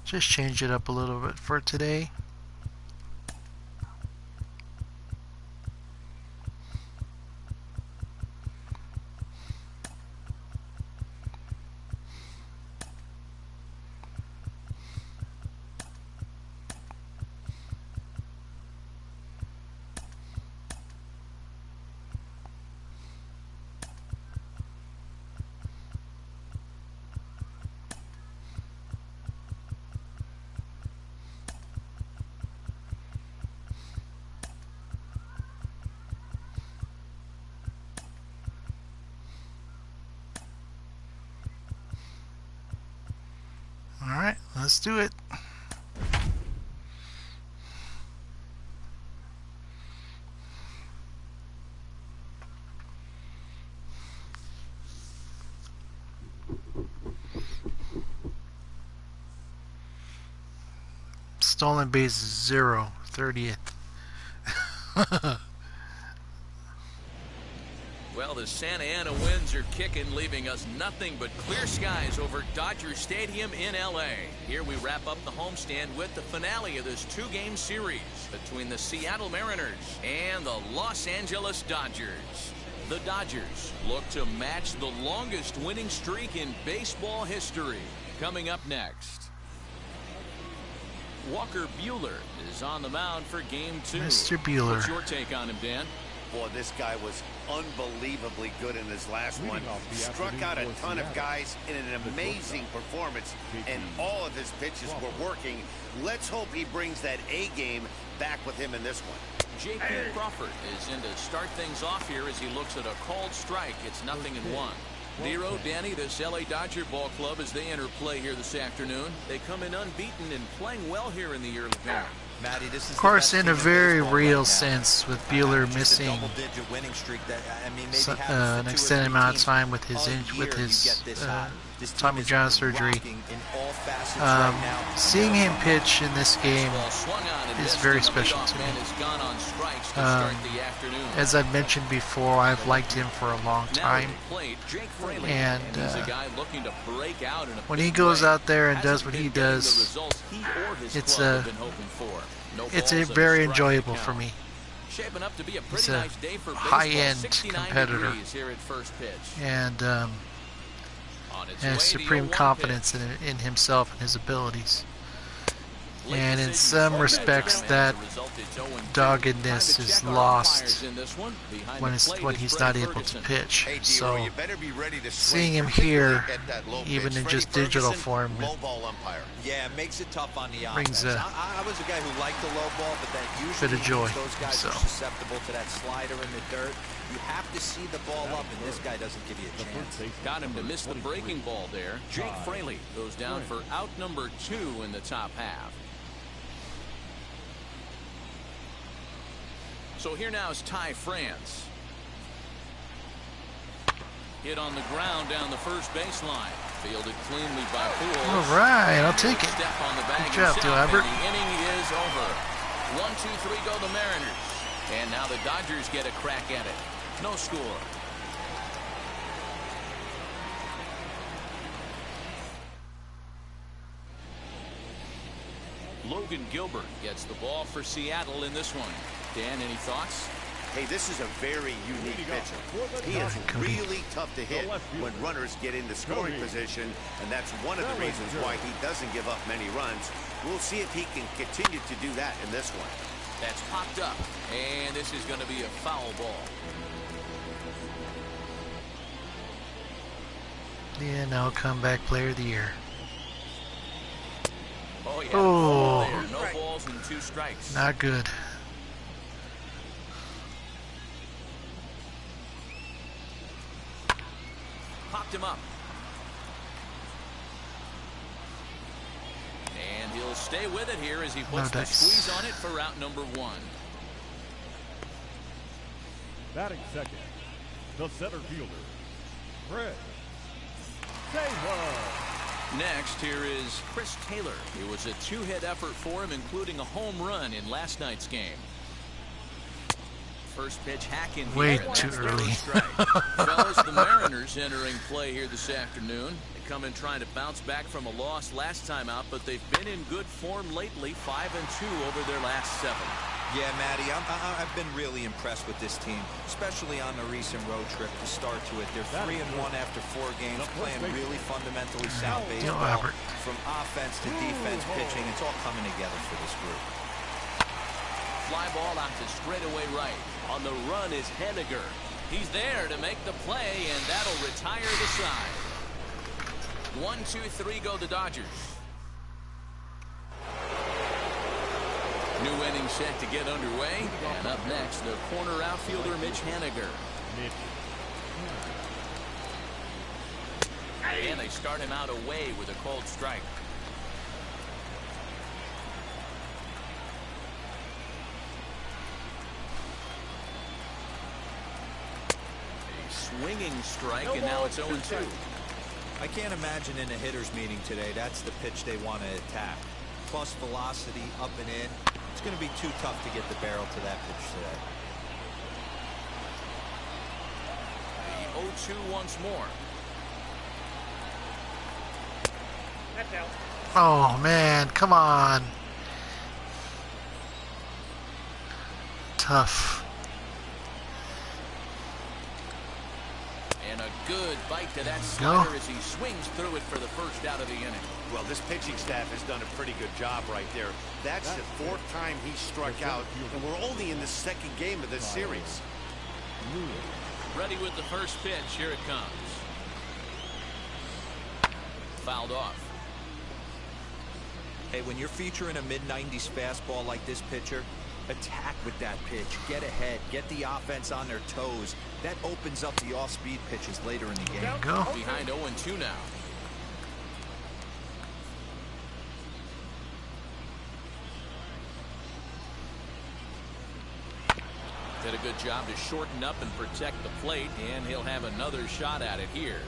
Just change it up a little bit for today. Alright, let's do it. Stolen base 0, 30th. Well, the Santa Ana winds are kicking, leaving us nothing but clear skies over Dodger Stadium in LA. Here we wrap up the homestand with the finale of this two-game series between the Seattle Mariners and the Los Angeles Dodgers. The Dodgers look to match the longest winning streak in baseball history. Coming up next, Walker Buehler is on the mound for Game 2. Mr. Buehler. What's your take on him, Dan? Boy, this guy was unbelievably good in his last one. Struck out a ton of guys in an amazing performance, and all of his pitches were working. Let's hope he brings that A game back with him in this one. J.P. Crawford is in to start things off here as he looks at a called strike. It's 0-1. Nero, Danny, this L.A. Dodger ball club as they enter play here this afternoon. They come in unbeaten and playing well here in the early going. Matty, this is of course, in a very real sense, with Buehler missing an extended amount of time with his Tommy John surgery. Seeing him pitch in this game is very special to me. As I've mentioned before, I've liked him for a long time, and when he goes out there and does what he does, it's a very enjoyable for me. He's a high-end competitor and has supreme confidence in himself and his abilities. And in some respects, that doggedness is lost when he's not able to pitch. So seeing him here, even in just digital form, makes it tough on the brings a I was a guy who liked the low ball, but that usually bit of joy. Those guys are susceptible to that slider in the dirt. You have to see the ball up, and this guy doesn't give you a chance. Got him to miss the breaking ball there. Jake Fraley goes down for out number 2 in the top half. So here now is Ty France. Hit on the ground down the first baseline. Fielded cleanly by Pujols. All right, I'll take it. Step on the bag Good job, himself, Albert. and the inning is over. 1-2-3 go the Mariners. And now the Dodgers get a crack at it. No score. Logan Gilbert gets the ball for Seattle in this one. Dan, any thoughts? Hey, this is a very unique pitcher. He is really tough to hit when runners get into scoring position, and that's one of the reasons why he doesn't give up many runs. We'll see if he can continue to do that in this one. That's popped up, and this is going to be a foul ball. Yeah, now comeback player of the year. Oh, yeah. Oh, There. No balls and 2 strikes. Not good. Popped him up. And he'll stay with it here as he puts the squeeze on it for out number 1. Batting second, the center fielder, Fred Taylor. Next, here is Chris Taylor. It was a 2-hit effort for him, including a home run in last night's game. First pitch hack in way here, too early. Fellas, the Mariners entering play here this afternoon. They come in trying to bounce back from a loss last time out, but they've been in good form lately, 5-2 over their last 7. Yeah, Matty, I've been really impressed with this team, especially on the recent road trip to start to it. They're 3-1 after 4 games, playing really fundamentally sound baseball. From offense to defense pitching, it's all coming together for this group. Fly ball out to straightaway right. On the run is Henniger. He's there to make the play, and that'll retire the side. 1, 2, 3 go the Dodgers. New inning set to get underway. And up next, the corner outfielder, Mitch Henniger. And they start him out away with a called strike. A swinging strike, and now it's 0-2. I can't imagine in a hitter's meeting today that's the pitch they want to attack. Plus velocity up and in. It's going to be too tough to get the barrel to that pitch today. The 0-2 once more. Oh, man. Come on. Tough. And a good bite to that slider as he swings through it for the first out of the inning. Well, this pitching staff has done a pretty good job right there. That's the 4th time he struck out, and we're only in the 2nd game of this series. Ready with the first pitch. Here it comes. Fouled off. Hey, when you're featuring a mid-90s fastball like this pitcher, attack with that pitch. Get ahead. Get the offense on their toes. That opens up the off-speed pitches later in the game. Go. Behind 0-2 now. Did a good job to shorten up and protect the plate, and he'll have another shot at it here.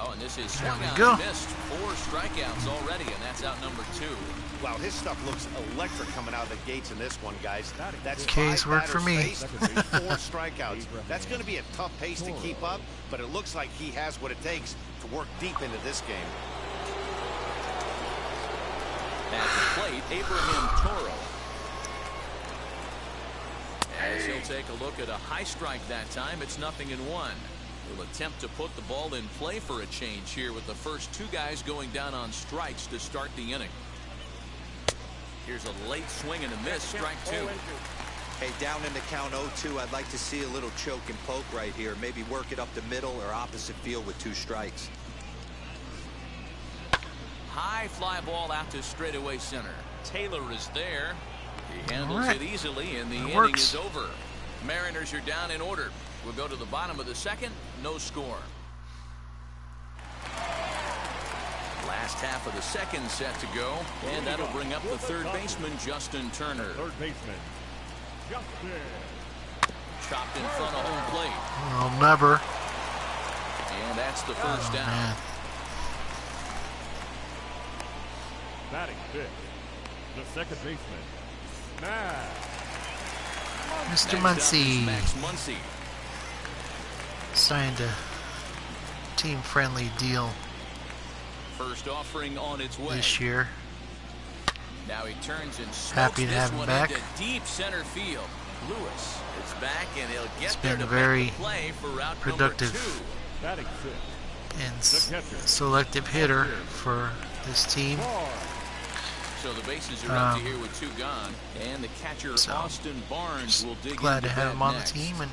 Oh, and this is swung out and missed. 4 strikeouts already, and that's out number 2. Wow, his stuff looks electric coming out of the gates in this one, guys. That's Case 5 work for me. faced, 4 strikeouts. That's going to be a tough pace to keep up, but it looks like he has what it takes to work deep into this game. At the plate, Abraham Toro. As he'll take a look at a high strike that time, it's 0-1. He'll attempt to put the ball in play for a change here with the first 2 guys going down on strikes to start the inning. Here's a late swing and a miss, strike 2. Hey, down in the count 0-2, I'd like to see a little choke and poke right here. Maybe work it up the middle or opposite field with 2 strikes. High fly ball out to straightaway center. Taylor is there. He handles it easily, and the inning is over. Mariners are down in order. We'll go to the bottom of the 2nd. No score. Last half of the 2nd set to go, and that'll bring up the 3rd baseman, Justin Turner. 3rd baseman, Justin. Chopped in front of home plate. Oh, never. And that's the first down. Man. Batting 5th, the 2nd baseman, Mr. Muncy. Max Muncy. Signed a team-friendly deal First offering on its way this year. Now he turns and Happy to have him back. Into deep center field. Lewis is back, and he'll get It's there been to very make the play for route productive number 2. batting 5th, and selective hitter for this team. So the bases are empty here with 2 gone, and the catcher Austin Barnes will dig glad to into have that him on next. the team. And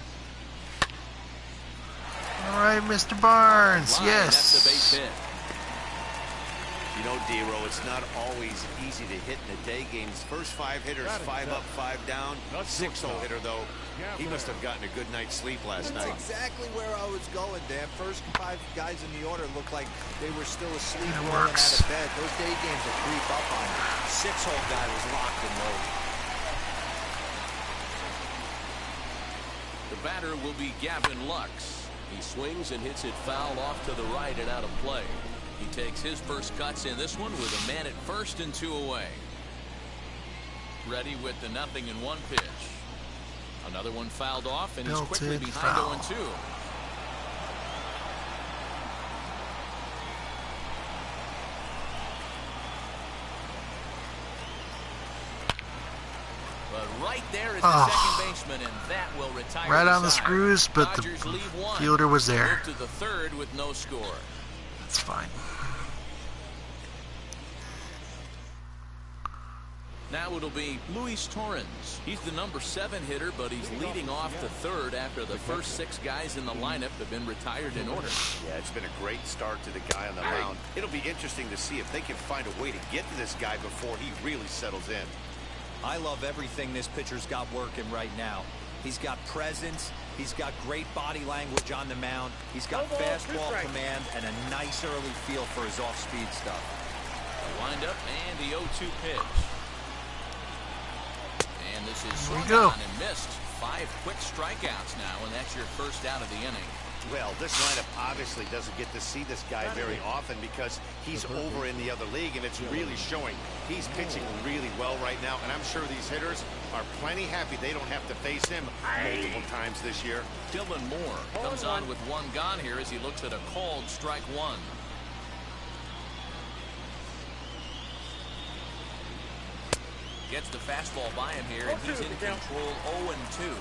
all right, Mr. Barnes, Line, yes. that's a base hit. You know, D-Row, it's not always easy to hit in the day games. First 5 hitters, 5 up, 5 down. 6-0 hitter, though. He must have gotten a good night's sleep last night. That's exactly where I was going, Dan. First 5 guys in the order looked like they were still asleep, That rolling works. out of bed. Those day games will creep up on you. 6-hole guy was locked and loaded. The batter will be Gavin Lux. He swings and hits it foul off to the right and out of play. He takes his first cuts in this one with a man at first and 2 away. Ready with the 0-1 pitch. Another one fouled off, and he's quickly Belted behind foul. 0-2. But right there is the second baseman, and that will retire. Right on the side. screws, but Dodgers the lead 1. fielder was there. Move to the 3rd with no score. That's fine. Now it'll be Luis Torrens. He's the number 7 hitter, but he's leading off the 3rd after the first 6 guys in the lineup have been retired in order. Yeah, it's been a great start to the guy on the mound. It'll be interesting to see if they can find a way to get to this guy before he really settles in. I love everything this pitcher's got working right now. He's got presence. He's got great body language on the mound. He's got fastball command and a nice early feel for his off-speed stuff. Wind up and the 0-2 pitch. And this is swung go. on and missed. 5 quick strikeouts now, and that's your first out of the inning. Well, this lineup obviously doesn't get to see this guy very often because he's over in the other league, and it's really showing. He's pitching really well right now, and I'm sure these hitters are plenty happy they don't have to face him multiple times this year. Dylan Moore comes on with 1 gone here as he looks at a called strike 1. Gets the fastball by him here, and he's in control 0-2.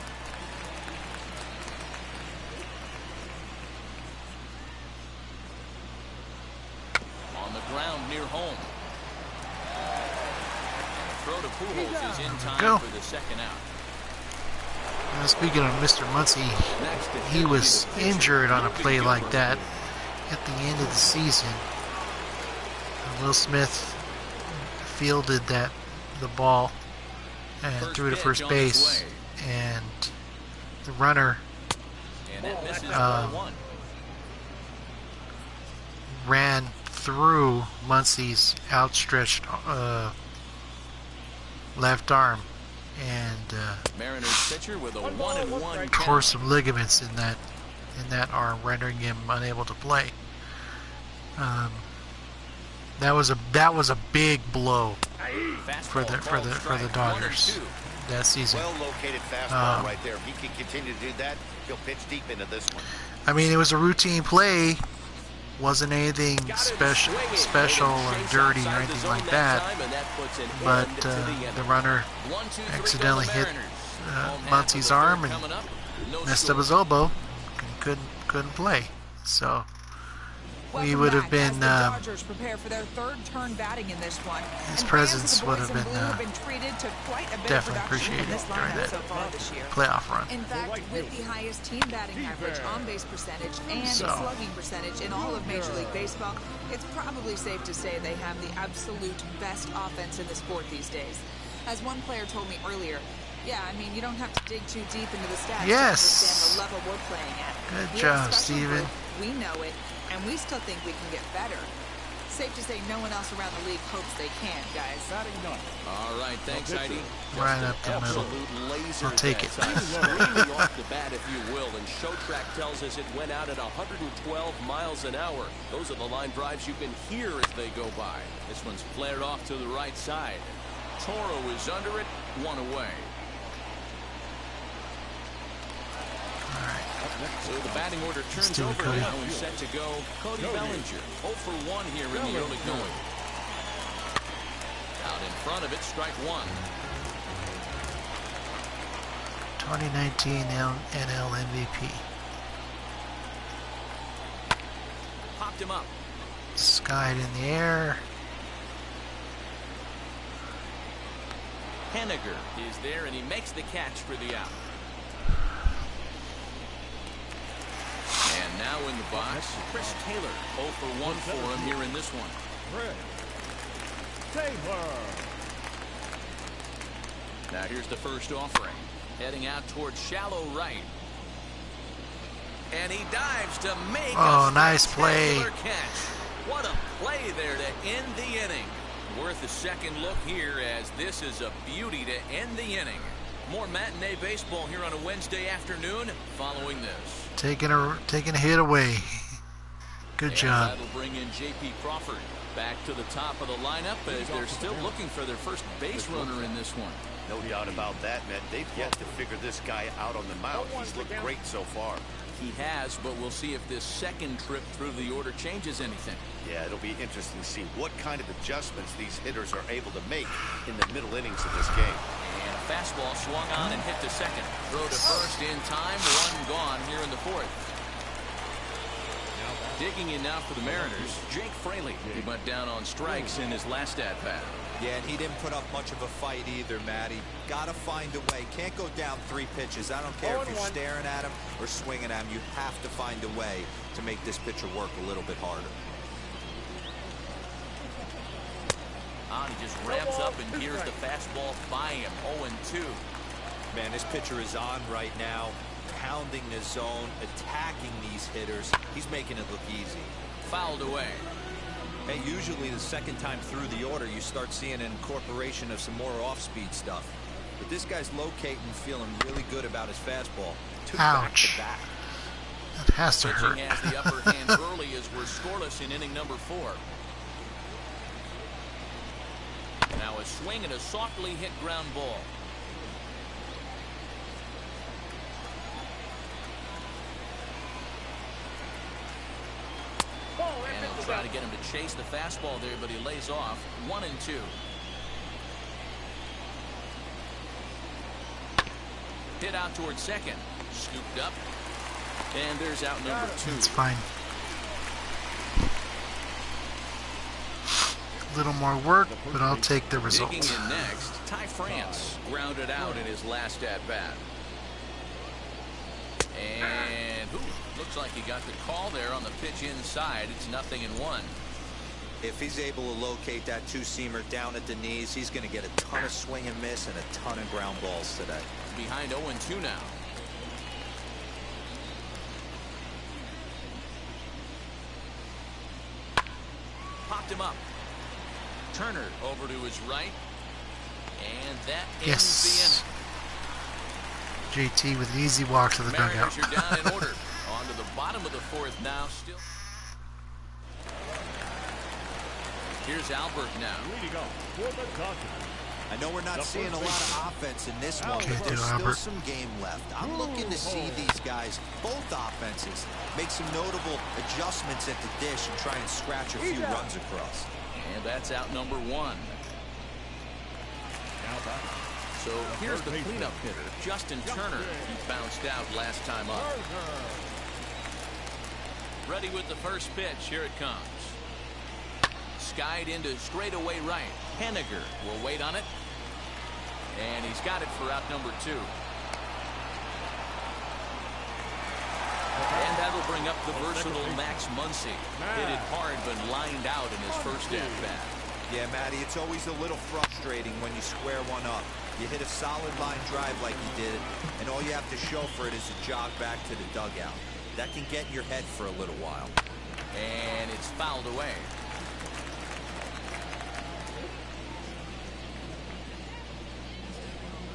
On the ground near home. And a throw to Pujols is in time for the second out. Speaking of Mr. Muncy, he was injured on a play like that at the end of the season. Will Smith fielded the ball and threw to first base, and the runner ran through Muncy's outstretched left arm and Mariners pitcher with a 1-1 tore some ligaments in that arm, rendering him unable to play. That was a big blow for the Dodgers that season. Well located fastball right there. If he can continue to do that, he'll pitch deep into this one. I mean, it was a routine play. Wasn't anything special or dirty or anything like that. But the runner accidentally hit Muncy's arm and messed up his elbow and couldn't play. So we would have been Dodgers prepare for their 3rd turn batting in this one. his presence would have been treated to quite a bit definitely of production appreciated in this during lineup that so far this year. playoff run. In fact, with the highest team batting average, on-base percentage, and slugging percentage in all of Major League Baseball, it's probably safe to say they have the absolute best offense in the sport these days. As one player told me earlier, yeah, I mean, you don't have to dig too deep into the stats to understand the level we're playing at. Good job, Steven. We know it, and we still think we can get better. Safe to say no one else around the league hopes they can, guys. All right, thanks, Heidi. Right up the middle. I'll take it. Screaming off the bat, if you will, and Show Track tells us it went out at 112 miles an hour. Those are the line drives you can hear as they go by. This one's flared off to the right side. Toro is under it, 1 away. So the batting order turns over now and set to go Cody Bellinger. 0 for 1 here in the early going. Out in front of it, strike 1. 2019 NL MVP. Popped him up. Skied in the air. Henniger is there, and he makes the catch for the out. And now in the box, Chris Taylor. 0 for 1 for him here in this one. Taylor. Now here's the first offering. Heading out towards shallow right. And he dives to make a nice play. catch. What a play there to end the inning. Worth a second look here, as this is a beauty to end the inning. More matinee baseball here on a Wednesday afternoon following this. Taking a hit away. Good job. That'll bring in J.P. Crawford back to the top of the lineup, as they're still looking for their first base runner in this one. No doubt about that, man. They've yet to figure this guy out on the mound. He's looked great so far. He has, but we'll see if this second trip through the order changes anything. Yeah, it'll be interesting to see what kind of adjustments these hitters are able to make in the middle innings of this game. And a fastball swung on and hit to second. Throw to first in time. One gone here in the fourth. Digging in now for the Mariners, Jake Fraley. He went down on strikes in his last at-bat. Yeah, and he didn't put up much of a fight either, Matty. Got to find a way. Can't go down 3 pitches. I don't care if you're staring at him or swinging at him. You have to find a way to make this pitcher work a little bit harder. He just ramps up and hears the fastball by him. 0-2. Man, this pitcher is on right now, pounding the zone, attacking these hitters. He's making it look easy. Fouled away. Hey, usually the second time through the order, you start seeing an incorporation of some more off-speed stuff. But this guy's locating, feeling really good about his fastball. Ouch. Back. That has to hurt. Pitching has the upper hand early as we're scoreless in inning number 4. Now a swing and a softly hit ground ball. And he'll try to get him to chase the fastball there, but he lays off. 1-2. Hit out towards second. Scooped up. And there's out number 2. It's fine. A little more work, but I'll take the result. Digging in next, Ty France grounded out in his last at-bat. And looks like he got the call there on the pitch inside. It's 0-1. If he's able to locate that two-seamer down at the knees, he's going to get a ton of swing and miss and a ton of ground balls today. Behind 0-2 now. Popped him up. Turner over to his right. And that ends the inning. JT with an easy walk to the dugout. Mariners are down in order. On to the bottom of the fourth now. Still. Here's Albert now. I know we're not seeing a lot of offense in this one, but there's still some game left. I'm looking to see these guys, both offenses, make some notable adjustments at the dish and try and scratch a few runs across. And that's out number 1. So here's the cleanup hitter, Justin Turner. He bounced out last time up. Ready with the first pitch. Here it comes. Skied into straightaway right. Henniger will wait on it. And he's got it for out number 2. And that'll bring up the versatile Max Muncy. Hit it hard but lined out in his first at-bat. Yeah, Matty, it's always a little frustrating when you square one up. You hit a solid line drive like you did, and all you have to show for it is to jog back to the dugout. That can get in your head for a little while. And it's fouled away.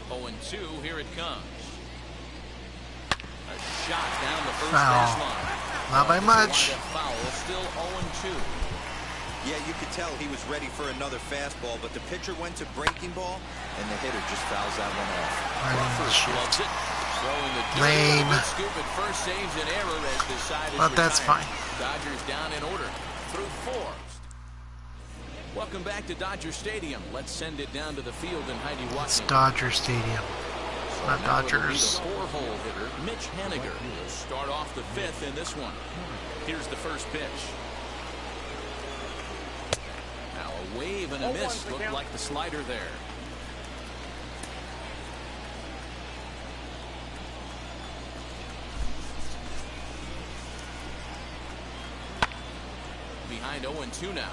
Oh, and 2, here it comes. A shot down the first baseline. Not by much. Foul, still 0-2. Yeah, you could tell he was ready for another fastball, but the pitcher went to breaking ball, and the hitter just fouls that one off. Crawford loves it. Throwing the lame. Scoop at first, saves an error as decided. But that's fine. Dodgers down in order through 4. Welcome back to Dodger Stadium. Let's send it down to the field in Heidi Watson. It's Dodger Stadium. It's not Dodgers. The 4-hole hitter, Mitch Henniger, will start off the 5th in this one. Here's the first pitch. A wave and a miss. Looked like the slider there. Behind 0-2 now.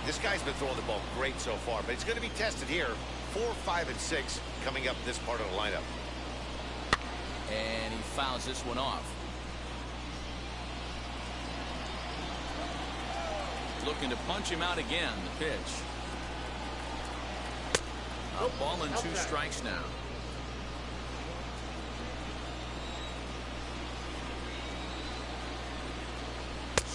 This guy's been throwing the ball great so far, but he's going to be tested here. 4, 5, and 6 coming up this part of the lineup. And he fouls this one off. Looking to punch him out again. The pitch. A ball and 2 strikes now.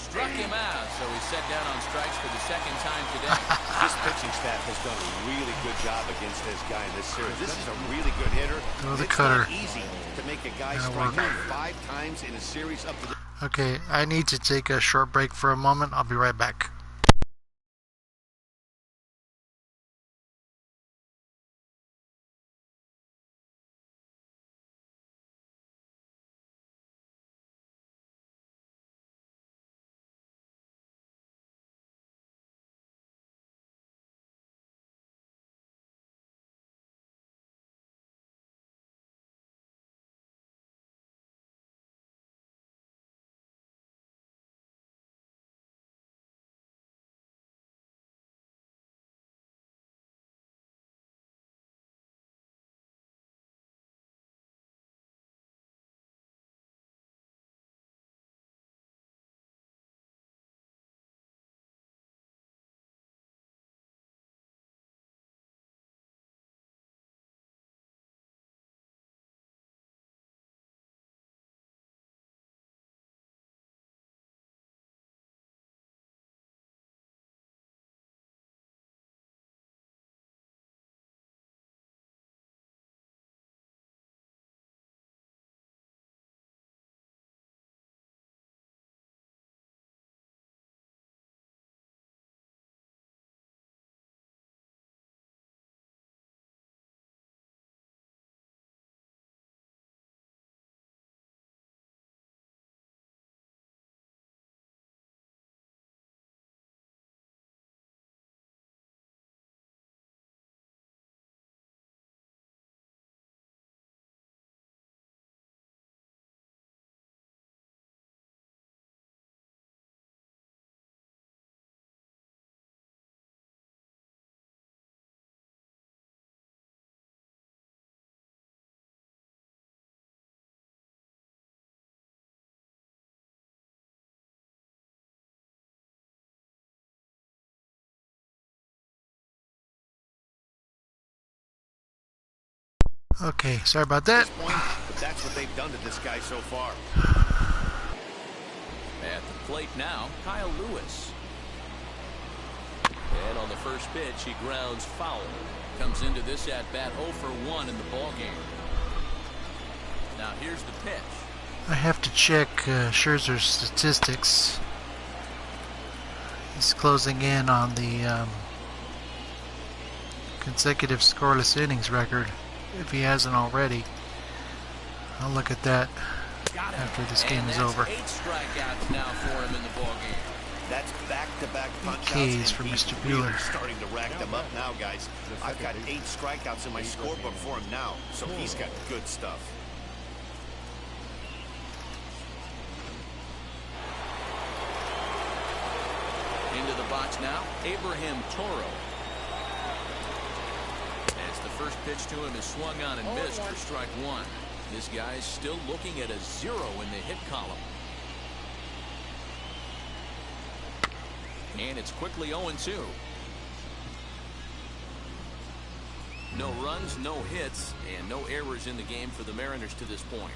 Struck him out, so he's set down on strikes for the second time today. This pitching staff has done a really good job against this guy in this series. This is a really good hitter. Throw the it's cutter. not easy to make a guy strike out 5 times in a series up to the... Okay, I need to take a short break for a moment. I'll be right back. Okay, sorry about that. But that's what they've done to this guy so far. At the plate now, Kyle Lewis. And on the first pitch, he grounds foul. Comes into this at-bat 0 for 1 in the ballgame. Now here's the pitch. I have to check Scherzer's statistics. He's closing in on the consecutive scoreless innings record, if he hasn't already. I'll look at that after this game is over. 8 strikeouts now for him in the ballgame. That's back-to-back Ks punch-outs, for and he's Mr. really Bueller. starting to rack them up now, guys. I've got 8 strikeouts in my scorebook for him now, so he's got good stuff. Into the box now, Abraham Toro. As the first pitch to him is swung on and missed for strike 1. This guy's still looking at a 0 in the hit column. And it's quickly 0-2. No runs, no hits, and no errors in the game for the Mariners to this point.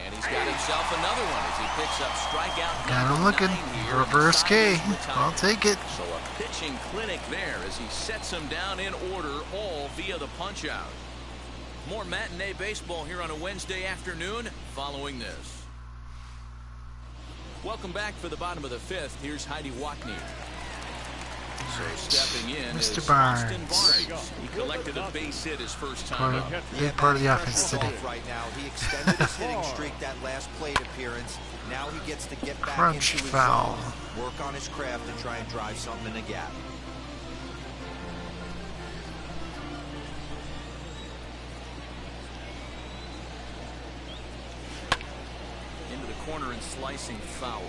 And he's got himself another one as he picks up strikeout Got him number looking. 9 here. Reverse K. I'll take it. So a pitching clinic there as he sets him down in order, all via the punch out. More matinee baseball here on a Wednesday afternoon following this. Welcome back for the bottom of the 5th. Here's Heidi Watney. So stepping in Mr. is Barnes. Austin Barnes. He collected a base hit his first time up. Big part of the offense today. Right now, he extended his hitting streak that last plate appearance. Now he gets to get back Crunch into his foul. zone, work on his craft, and try and drive something in the gap. Into the corner and slicing foul.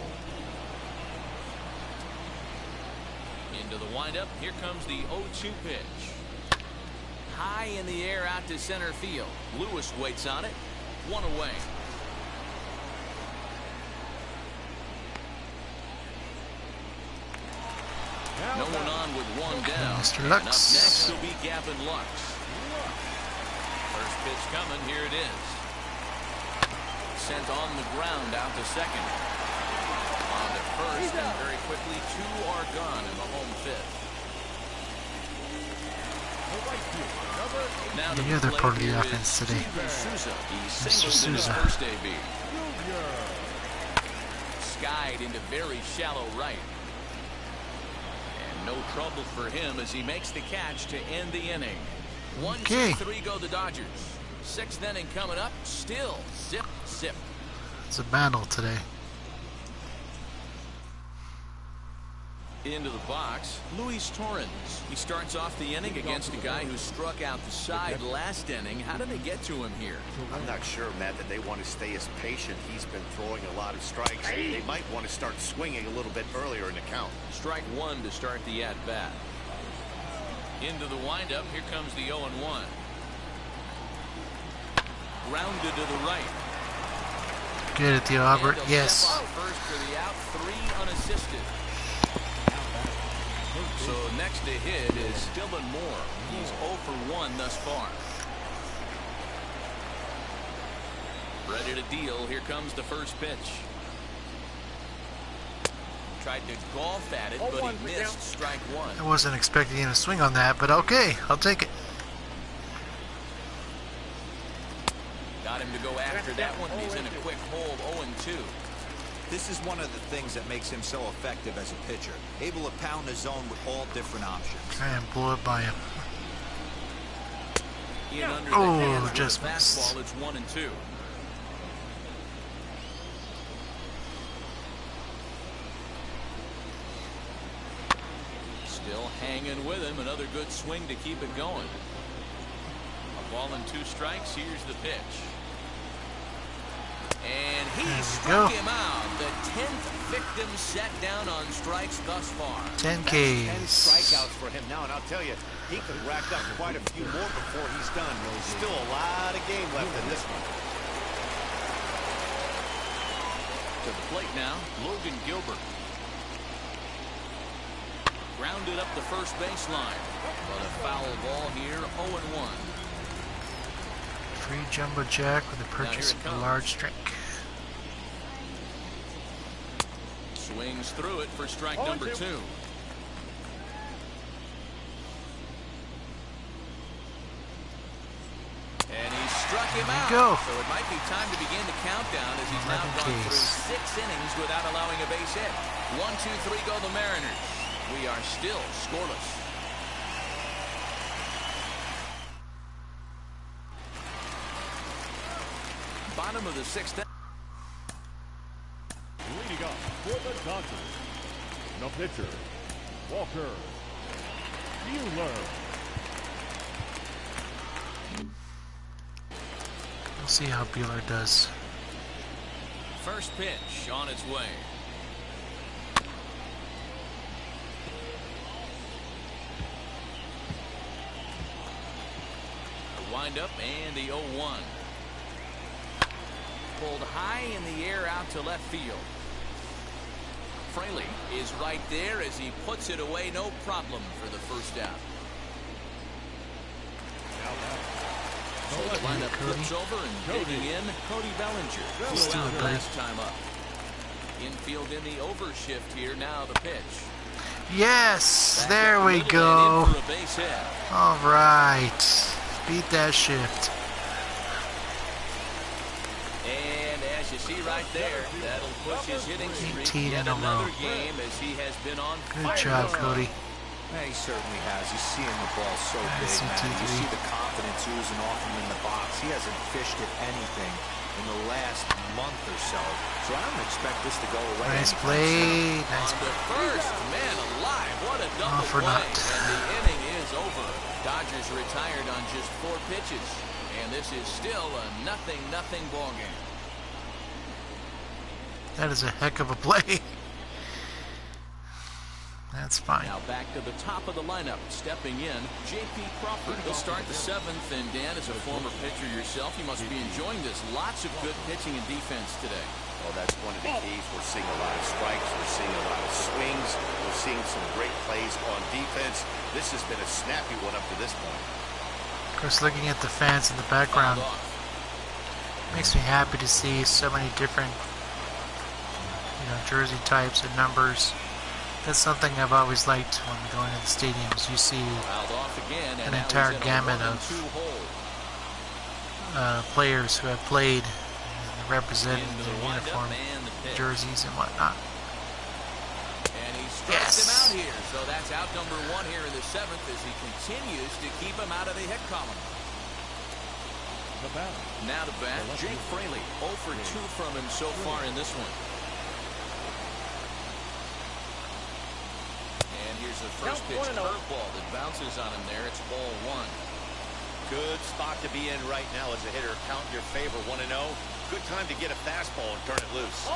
Into the windup. Here comes the 0-2 pitch. High in the air out to center field. Lewis waits on it. One away. No one on with one down. Mr. And Lux. up next will be Gavin Lux. First pitch coming. Here it is. Sent on the ground out to second. On to first, and very quickly 2 are gone in the home fifth. Now The other part of the offense today. He Mr. singled into Souza. first AB. Skied into very shallow right. And no trouble for him as he makes the catch to end the inning. 1, 2, 3 go the Dodgers. 6th inning coming up. Still zip, zip. It's a battle today. Into the box, Luis Torrens. He starts off the inning against a guy who struck out the side last inning. How did they get to him here? I'm not sure, Matt, that they want to stay as patient. He's been throwing a lot of strikes. They might want to start swinging a little bit earlier in the count. Strike 1 to start the at-bat. Into the windup, here comes the 0-1. Grounded to the right. Good at the Albert. And Yes. step on first for the out, 3 unassisted. So next to hit is Dylan Moore. He's 0 for 1 thus far. Ready to deal. Here comes the first pitch. Tried to golf at it, but he missed strike 1. I wasn't expecting him to swing on that, but okay, I'll take it. Got him to go after that one. He's in a quick hold, 0-2. This is one of the things that makes him so effective as a pitcher. Able to pound the zone with all different options. Try and blow it by him. In under the Oh, hands with just a fastball. It's 1-2. Still hanging with him. Another good swing to keep it going. A ball and 2 strikes. Here's the pitch. And he struck him out. The 10th victim set down on strikes thus far. 10 That's 10 Ks. strikeouts for him now, and I'll tell you, he could rack up quite a few more before he's done. Still a lot of game left in this one. To the plate now, Logan Gilbert. Grounded up the first baseline. But a foul ball here, 0-1. Free jumbo jack with the purchase of a large drink. Swings through it for strike number 2. And he struck him out. Go. So it might be time to begin the countdown as he's now gone through 6 innings without allowing a base hit. 1, 2, 3 go the Mariners. We are still scoreless. Bottom of the 6th. Leading up for the Dodgers, the pitcher, Walker Buehler. We'll see how Buehler does. First pitch on its way. The windup and the 0-1. Pulled high in the air out to left field. Fraley is right there as he puts it away. No problem for the first out. So the lineup flips over and digging in, Cody Bellinger. Flew out last time up. Infield in the overshift here. Now the pitch. Yes, there we go. All right, beat that shift. And as you see right there, that'll push his hitting streak 18 yet in a row. another game as he has been on fire. Good job, Cody. Yeah, he certainly has. He's seeing the ball so big, man. You see the confidence oozing off him in the box. He hasn't fished at anything. in the last month or so. So I don't expect this to go away. Nice play. Nice play. First, man alive, what a double for play. naught. And the inning is over. Dodgers retired on just 4 pitches. And this is still a 0-0 ball game. That is a heck of a play. That's fine. Now back to the top of the lineup. Stepping in, J.P. Crawford. He'll start the 7th. And Dan, as a former pitcher yourself, you must be enjoying this. Lots of good pitching and defense today. Well, that's one of the keys. We're seeing a lot of strikes. We're seeing a lot of swings. We're seeing some great plays on defense. This has been a snappy one up to this point. Of course, looking at the fans in the background makes me happy to see so many different, jersey types and numbers. That's something I've always liked when going to the stadiums. You see an entire gamut of players who have played and represented their uniform jerseys and whatnot. And he strikes him out here. So that's out number 1 here in the 7th as he continues to keep him out of the hit column. Now to bat, Jake Fraley. 0 for 2 from him so far in this one. Here's the first pitch curveball that bounces on him there. It's ball 1. Good spot to be in right now as a hitter. Count your favor 1-0. Good time to get a fastball and turn it loose.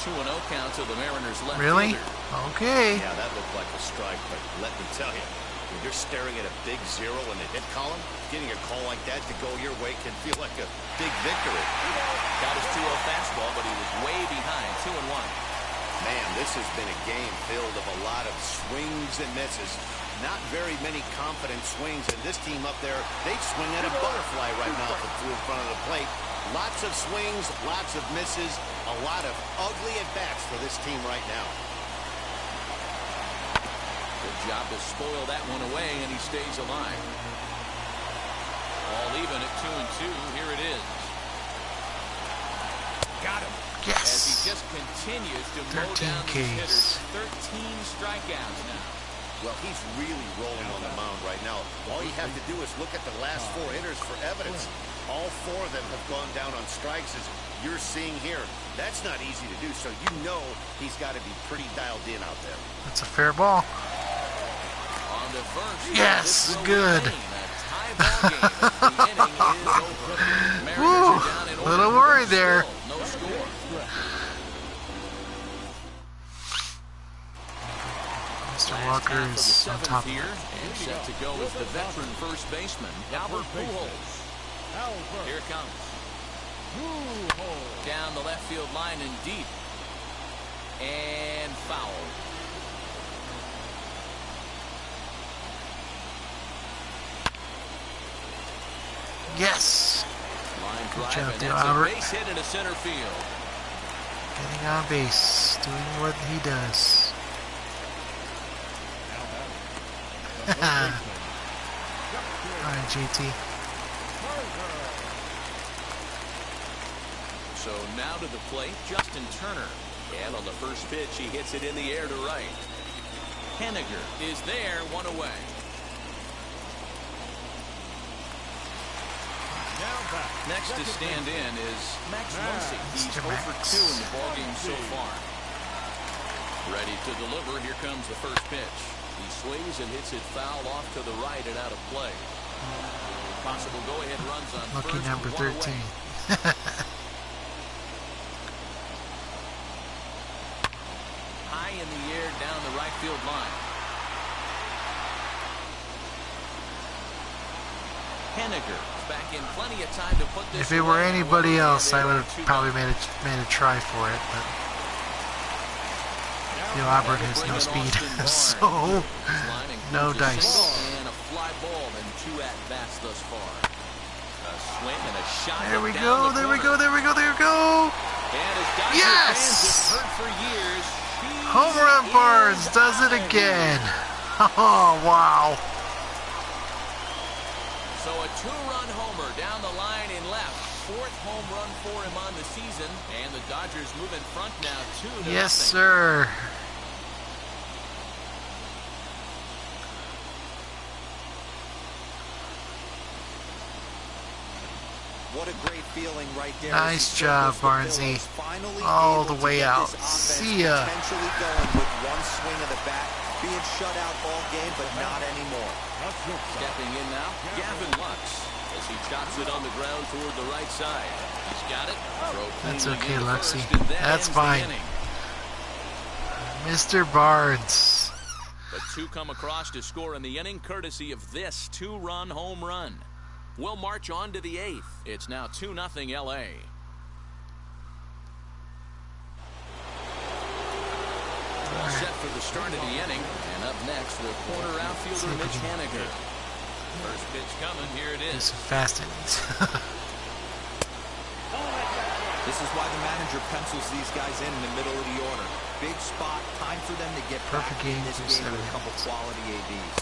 2-0 count to the Mariners left Really? fielder. Okay. Yeah, that looked like a strike, but let me tell you, when you're staring at a big 0 in the hit column, getting a call like that to go your way can feel like a big victory. Got his 2-0 fastball, but he was way behind. 2-1. Man, this has been a game filled of a lot of swings and misses. Not very many confident swings, and this team up there, they swing at a butterfly right now in front of the plate. Lots of swings, lots of misses, a lot of ugly at-bats for this team right now. Good job to spoil that one away, and he stays alive. All even at 2-2. Here it is. Got him. Yes. As he just continues to mow down these hitters. 13 strikeouts now. Well, he's really rolling on the mound right now. All you have to do is look at the last 4 hitters for evidence. All 4 of them have gone down on strikes, as you're seeing here. That's not easy to do, so you know he's got to be pretty dialed in out there. That's a fair ball. On to first. Yes, good. Woo, a little worried there. No score. Mr. Walker is on top of here, and set to go is the veteran first baseman, Albert Pujols. Here it comes. Down the left field line and deep. And foul. Yes. Line Good drive, job and there, that's Albert. a base hit into center field. Getting on base, doing what he does. Alright, JT. So now to the plate, Justin Turner. And on the first pitch, he hits it in the air to right. Henniger is there, 1 away. Next to stand in is Max Muncy. He's 0 for 2 in the ballgame so far. Ready to deliver. Here comes the first pitch. He swings and hits it foul off to the right and out of play. Possible go-ahead runs on Lucky first. number 13. High in the air down the right field line. Henniger back in plenty of time to put this. If it were anybody else, I would have probably made a try for it, but Albert has no speed, so no dice. And a fly ball and 2 at-bats thus far. A swing and a shot. There we go, there we go, there we go, there we go. Yes! Home run Barnes does it again. Oh, wow. So a 2-run homer down the line in left. 4th home run for him on the season. And the Dodgers move in front now 2-0. Yes, sir. What a great feeling right there. Nice job, Barnesy. All the way out. See ya. Potentially going with one swing of the bat, being shut out all game, but not anymore. Stepping in now, Gavin Lux, as he chops it on the ground toward the right side. He's got it. That's okay, Luxie. That's fine. Mr. Barnes. The two come across to score in the inning, courtesy of this two-run home run. We'll march on to the 8th. It's now 2-0 LA. All set for the start of the inning, and up next, the corner outfielder Mitch Haniger. First pitch coming. Here it is. Some fast innings. This is why the manager pencils these guys in the middle of the order. Big spot, time for them to get perfect back game in this game with a couple quality ABs.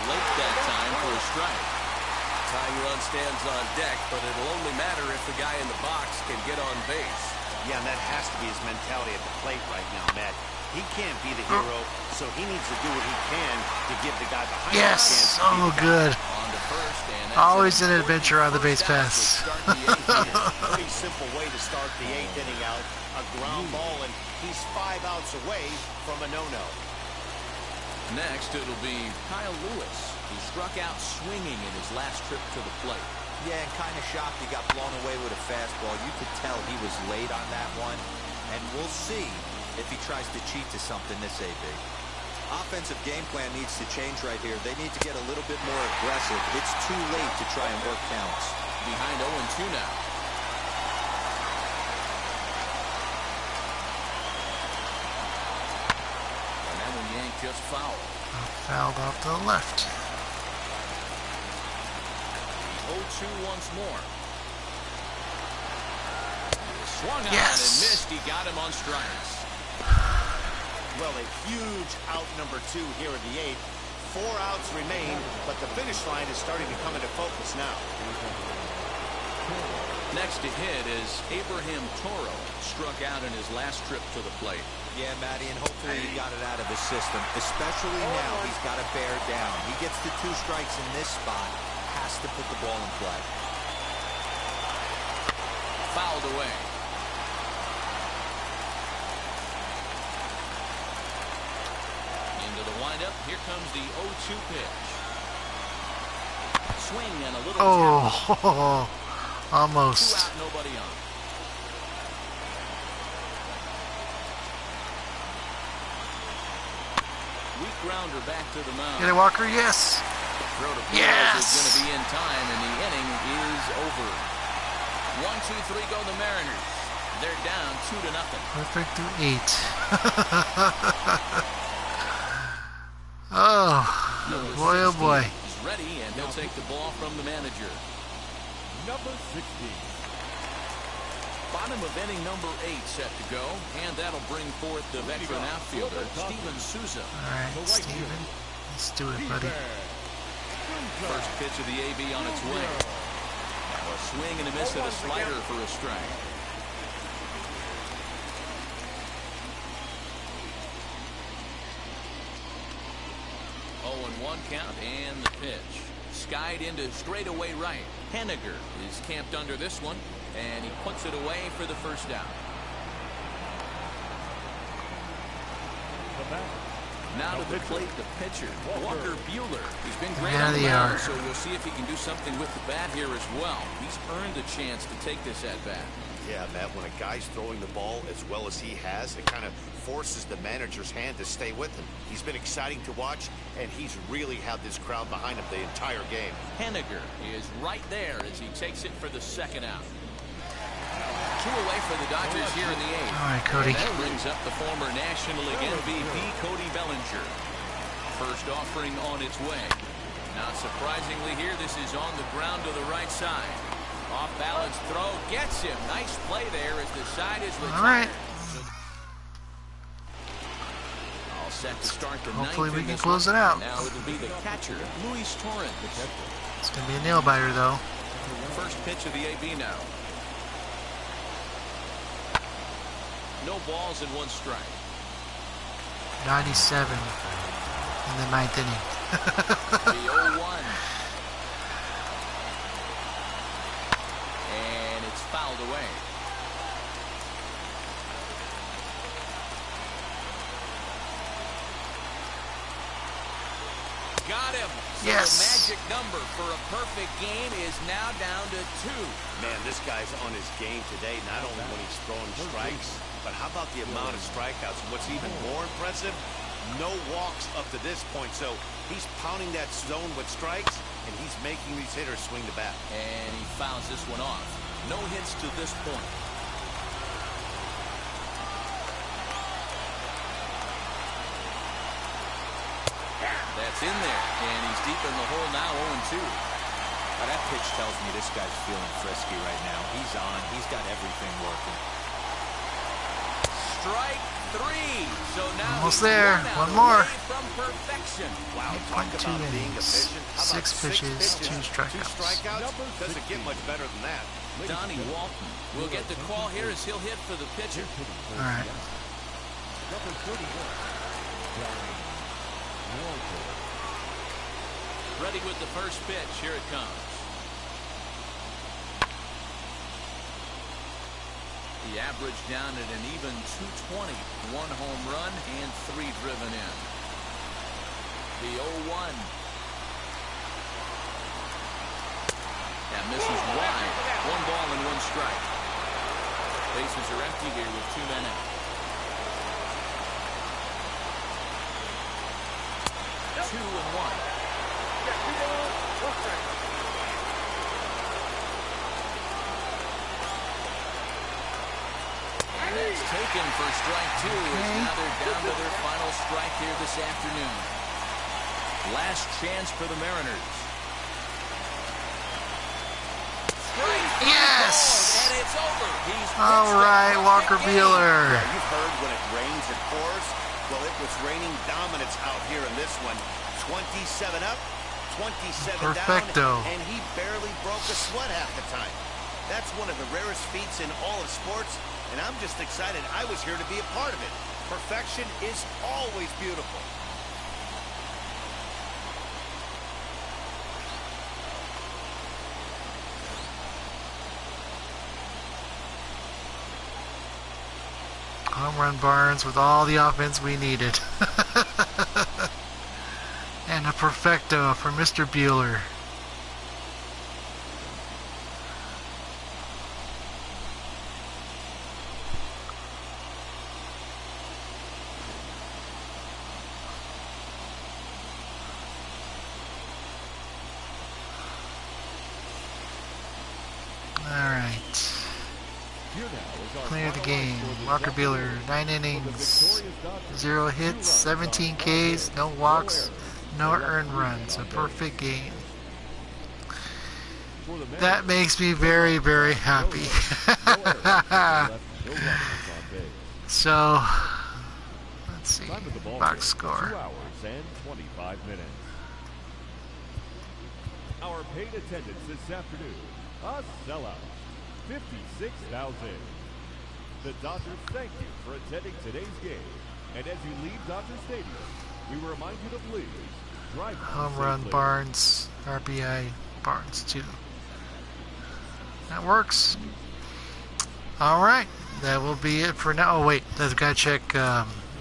Late that time for a strike. Tying run stands on deck, but it'll only matter if the guy in the box can get on base. Yeah, and that has to be his mentality at the plate right now, Matt. He can't be the hero, so he needs to do what he can to give the guy behind him a chance. Yes! Oh, good. On to first, and Always an adventure on the base pass. Pretty simple way to start the 8th inning out. A ground ball, and he's 5 outs away from a no-no. Next, it'll be Kyle Lewis, who struck out swinging in his last trip to the plate. Yeah, and kind of shocked he got blown away with a fastball. You could tell he was late on that one, and we'll see if he tries to cheat to something this AB. Offensive game plan needs to change right here. They need to get a little bit more aggressive. It's too late to try and work counts. Behind 0-2 now. And that one yanked just foul. Fouled off to the left. 0-2 once more. Swung on Yes. and missed. He got him on strikes. Well, a huge out number 2 here in the 8th. 4 outs remain, but the finish line is starting to come into focus now. Next to hit is Abraham Toro. Struck out in his last trip to the plate. Yeah, Matty, and hopefully he got it out of his system. Especially now, he's got to bear down. He gets the 2 strikes in this spot. Has to put the ball in play. Fouled away. Into the windup. Here comes the 0-2 pitch. Swing and a little Oh, almost. 2 out, nobody on. Weak grounder back to the mound. Get it, Walker. Yes. Throw to Yes. is going to be in time, and the inning is over. 1, 2, 3 go the Mariners. They're down 2-0. Perfect through 8. Oh, boy, oh boy. He's ready, and he'll take the ball from the manager. Number 16. Bottom of inning number 8 set to go, and that'll bring forth the veteran outfielder, Steven Souza. All right, Steven. Let's do it, buddy. First pitch of the AB on its way. Now a swing and a miss at a slider for a strike. Oh, 1 count, and the pitch. Skied into straightaway right. Haniger is camped under this one, and he puts it away for the first down. Now to the plate, the pitcher, Walker Buehler. He's been great on the mound, so we'll see if he can do something with the bat here as well. He's earned a chance to take this at bat. Yeah, Matt, when a guy's throwing the ball as well as he has, it kind of forces the manager's hand to stay with him. He's been exciting to watch, and he's really had this crowd behind him the entire game. Haniger is right there as he takes it for the second out. 2 away for the Dodgers here in the 8th. All right, Cody. And that brings up the former National League MVP, Cody Bellinger. First offering on its way. Not surprisingly here, this is on the ground to the right side. Off balance throw gets him. Nice play there as the side is retired. All right. All set to start the Hopefully 9th we can in this close one. it out. Now it'll be the catcher, Luis Torrens. It's going to be a nail biter, though. First pitch of the AB now. No balls and 1 strike. 97 in the 9th inning. The 0-1. It's fouled away. Got him. So yes. The magic number for a perfect game is now down to 2. Man, this guy's on his game today, not only when he's throwing strikes, but how about the amount of strikeouts? What's even more impressive, no walks up to this point. So he's pounding that zone with strikes, and he's making these hitters swing the bat. And he fouls this one off. No hits to this point. That's in there, and he's deep in the hole now, 0-2. Now that pitch tells me this guy's feeling frisky right now. He's on. He's got everything working. Strike 3. So now almost there. One more. From perfection. Wow, talk 8.2 about being innings. efficient. How about 6 pitches, 2 strikeouts. Doesn't get much better than that. Donnie Walton will get the call here as he'll hit for the pitcher. All right. Number 31. Ready with the first pitch. Here it comes. The average down at an even 220. 1 home run and 3 driven in. The 0-1. That misses wide. 1 ball and 1 strike. Bases are empty here with 2 men out. 2-1. And that's taken for strike 2 as now they're down to their final strike here this afternoon. Last chance for the Mariners. Yes! And it's over. All right, Walker Buehler. Yeah, you've heard when it rains, it pours. Well, it was raining dominance out here in this one. 27 up, 27 Perfecto. down, and he barely broke a sweat half the time. That's one of the rarest feats in all of sports, and I'm just excited I was here to be a part of it. Perfection is always beautiful. Home run Barnes with all the offense we needed. And a perfecto for Mr. Buehler. Player of the game, Walker Buehler, 9 innings, 0 hits, 17 Ks, no walks, no earned runs, a perfect game. That makes me very, very happy. So, let's see, box score. 2 hours and 25 minutes. Our paid attendance this afternoon, a sellout, 56,000. The Dodgers thank you for attending today's game. And as you leave Dodger Stadium, we remind you to please drive home run safely. Barnes, RBI Barnes too. That works. All right, that will be it for now. Oh wait, let's gotta check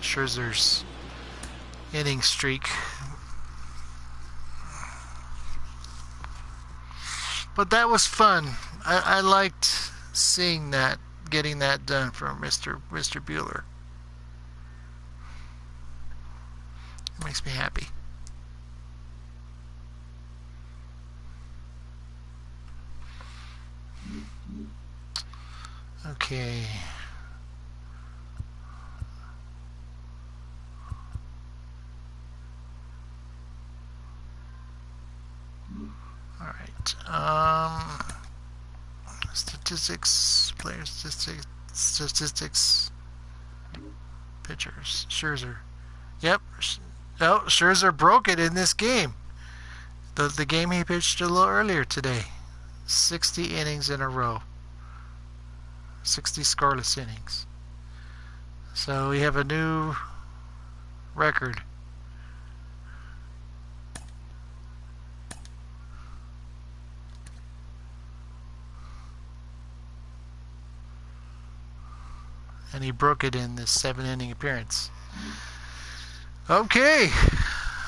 Scherzer's inning streak. But that was fun. I liked seeing that, getting that done from Mr. Buehler. It makes me happy. Okay. All right. Statistics, player statistics, pitchers. Scherzer. Yep. Oh, Scherzer broke it in this game. The game he pitched a little earlier today. 60 innings in a row. 60 scoreless innings. So we have a new record. and he broke it in this 7-inning appearance. Okay,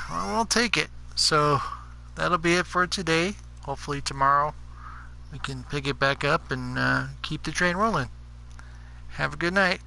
well, we'll take it. So that'll be it for today. Hopefully tomorrow we can pick it back up and keep the train rolling. Have a good night.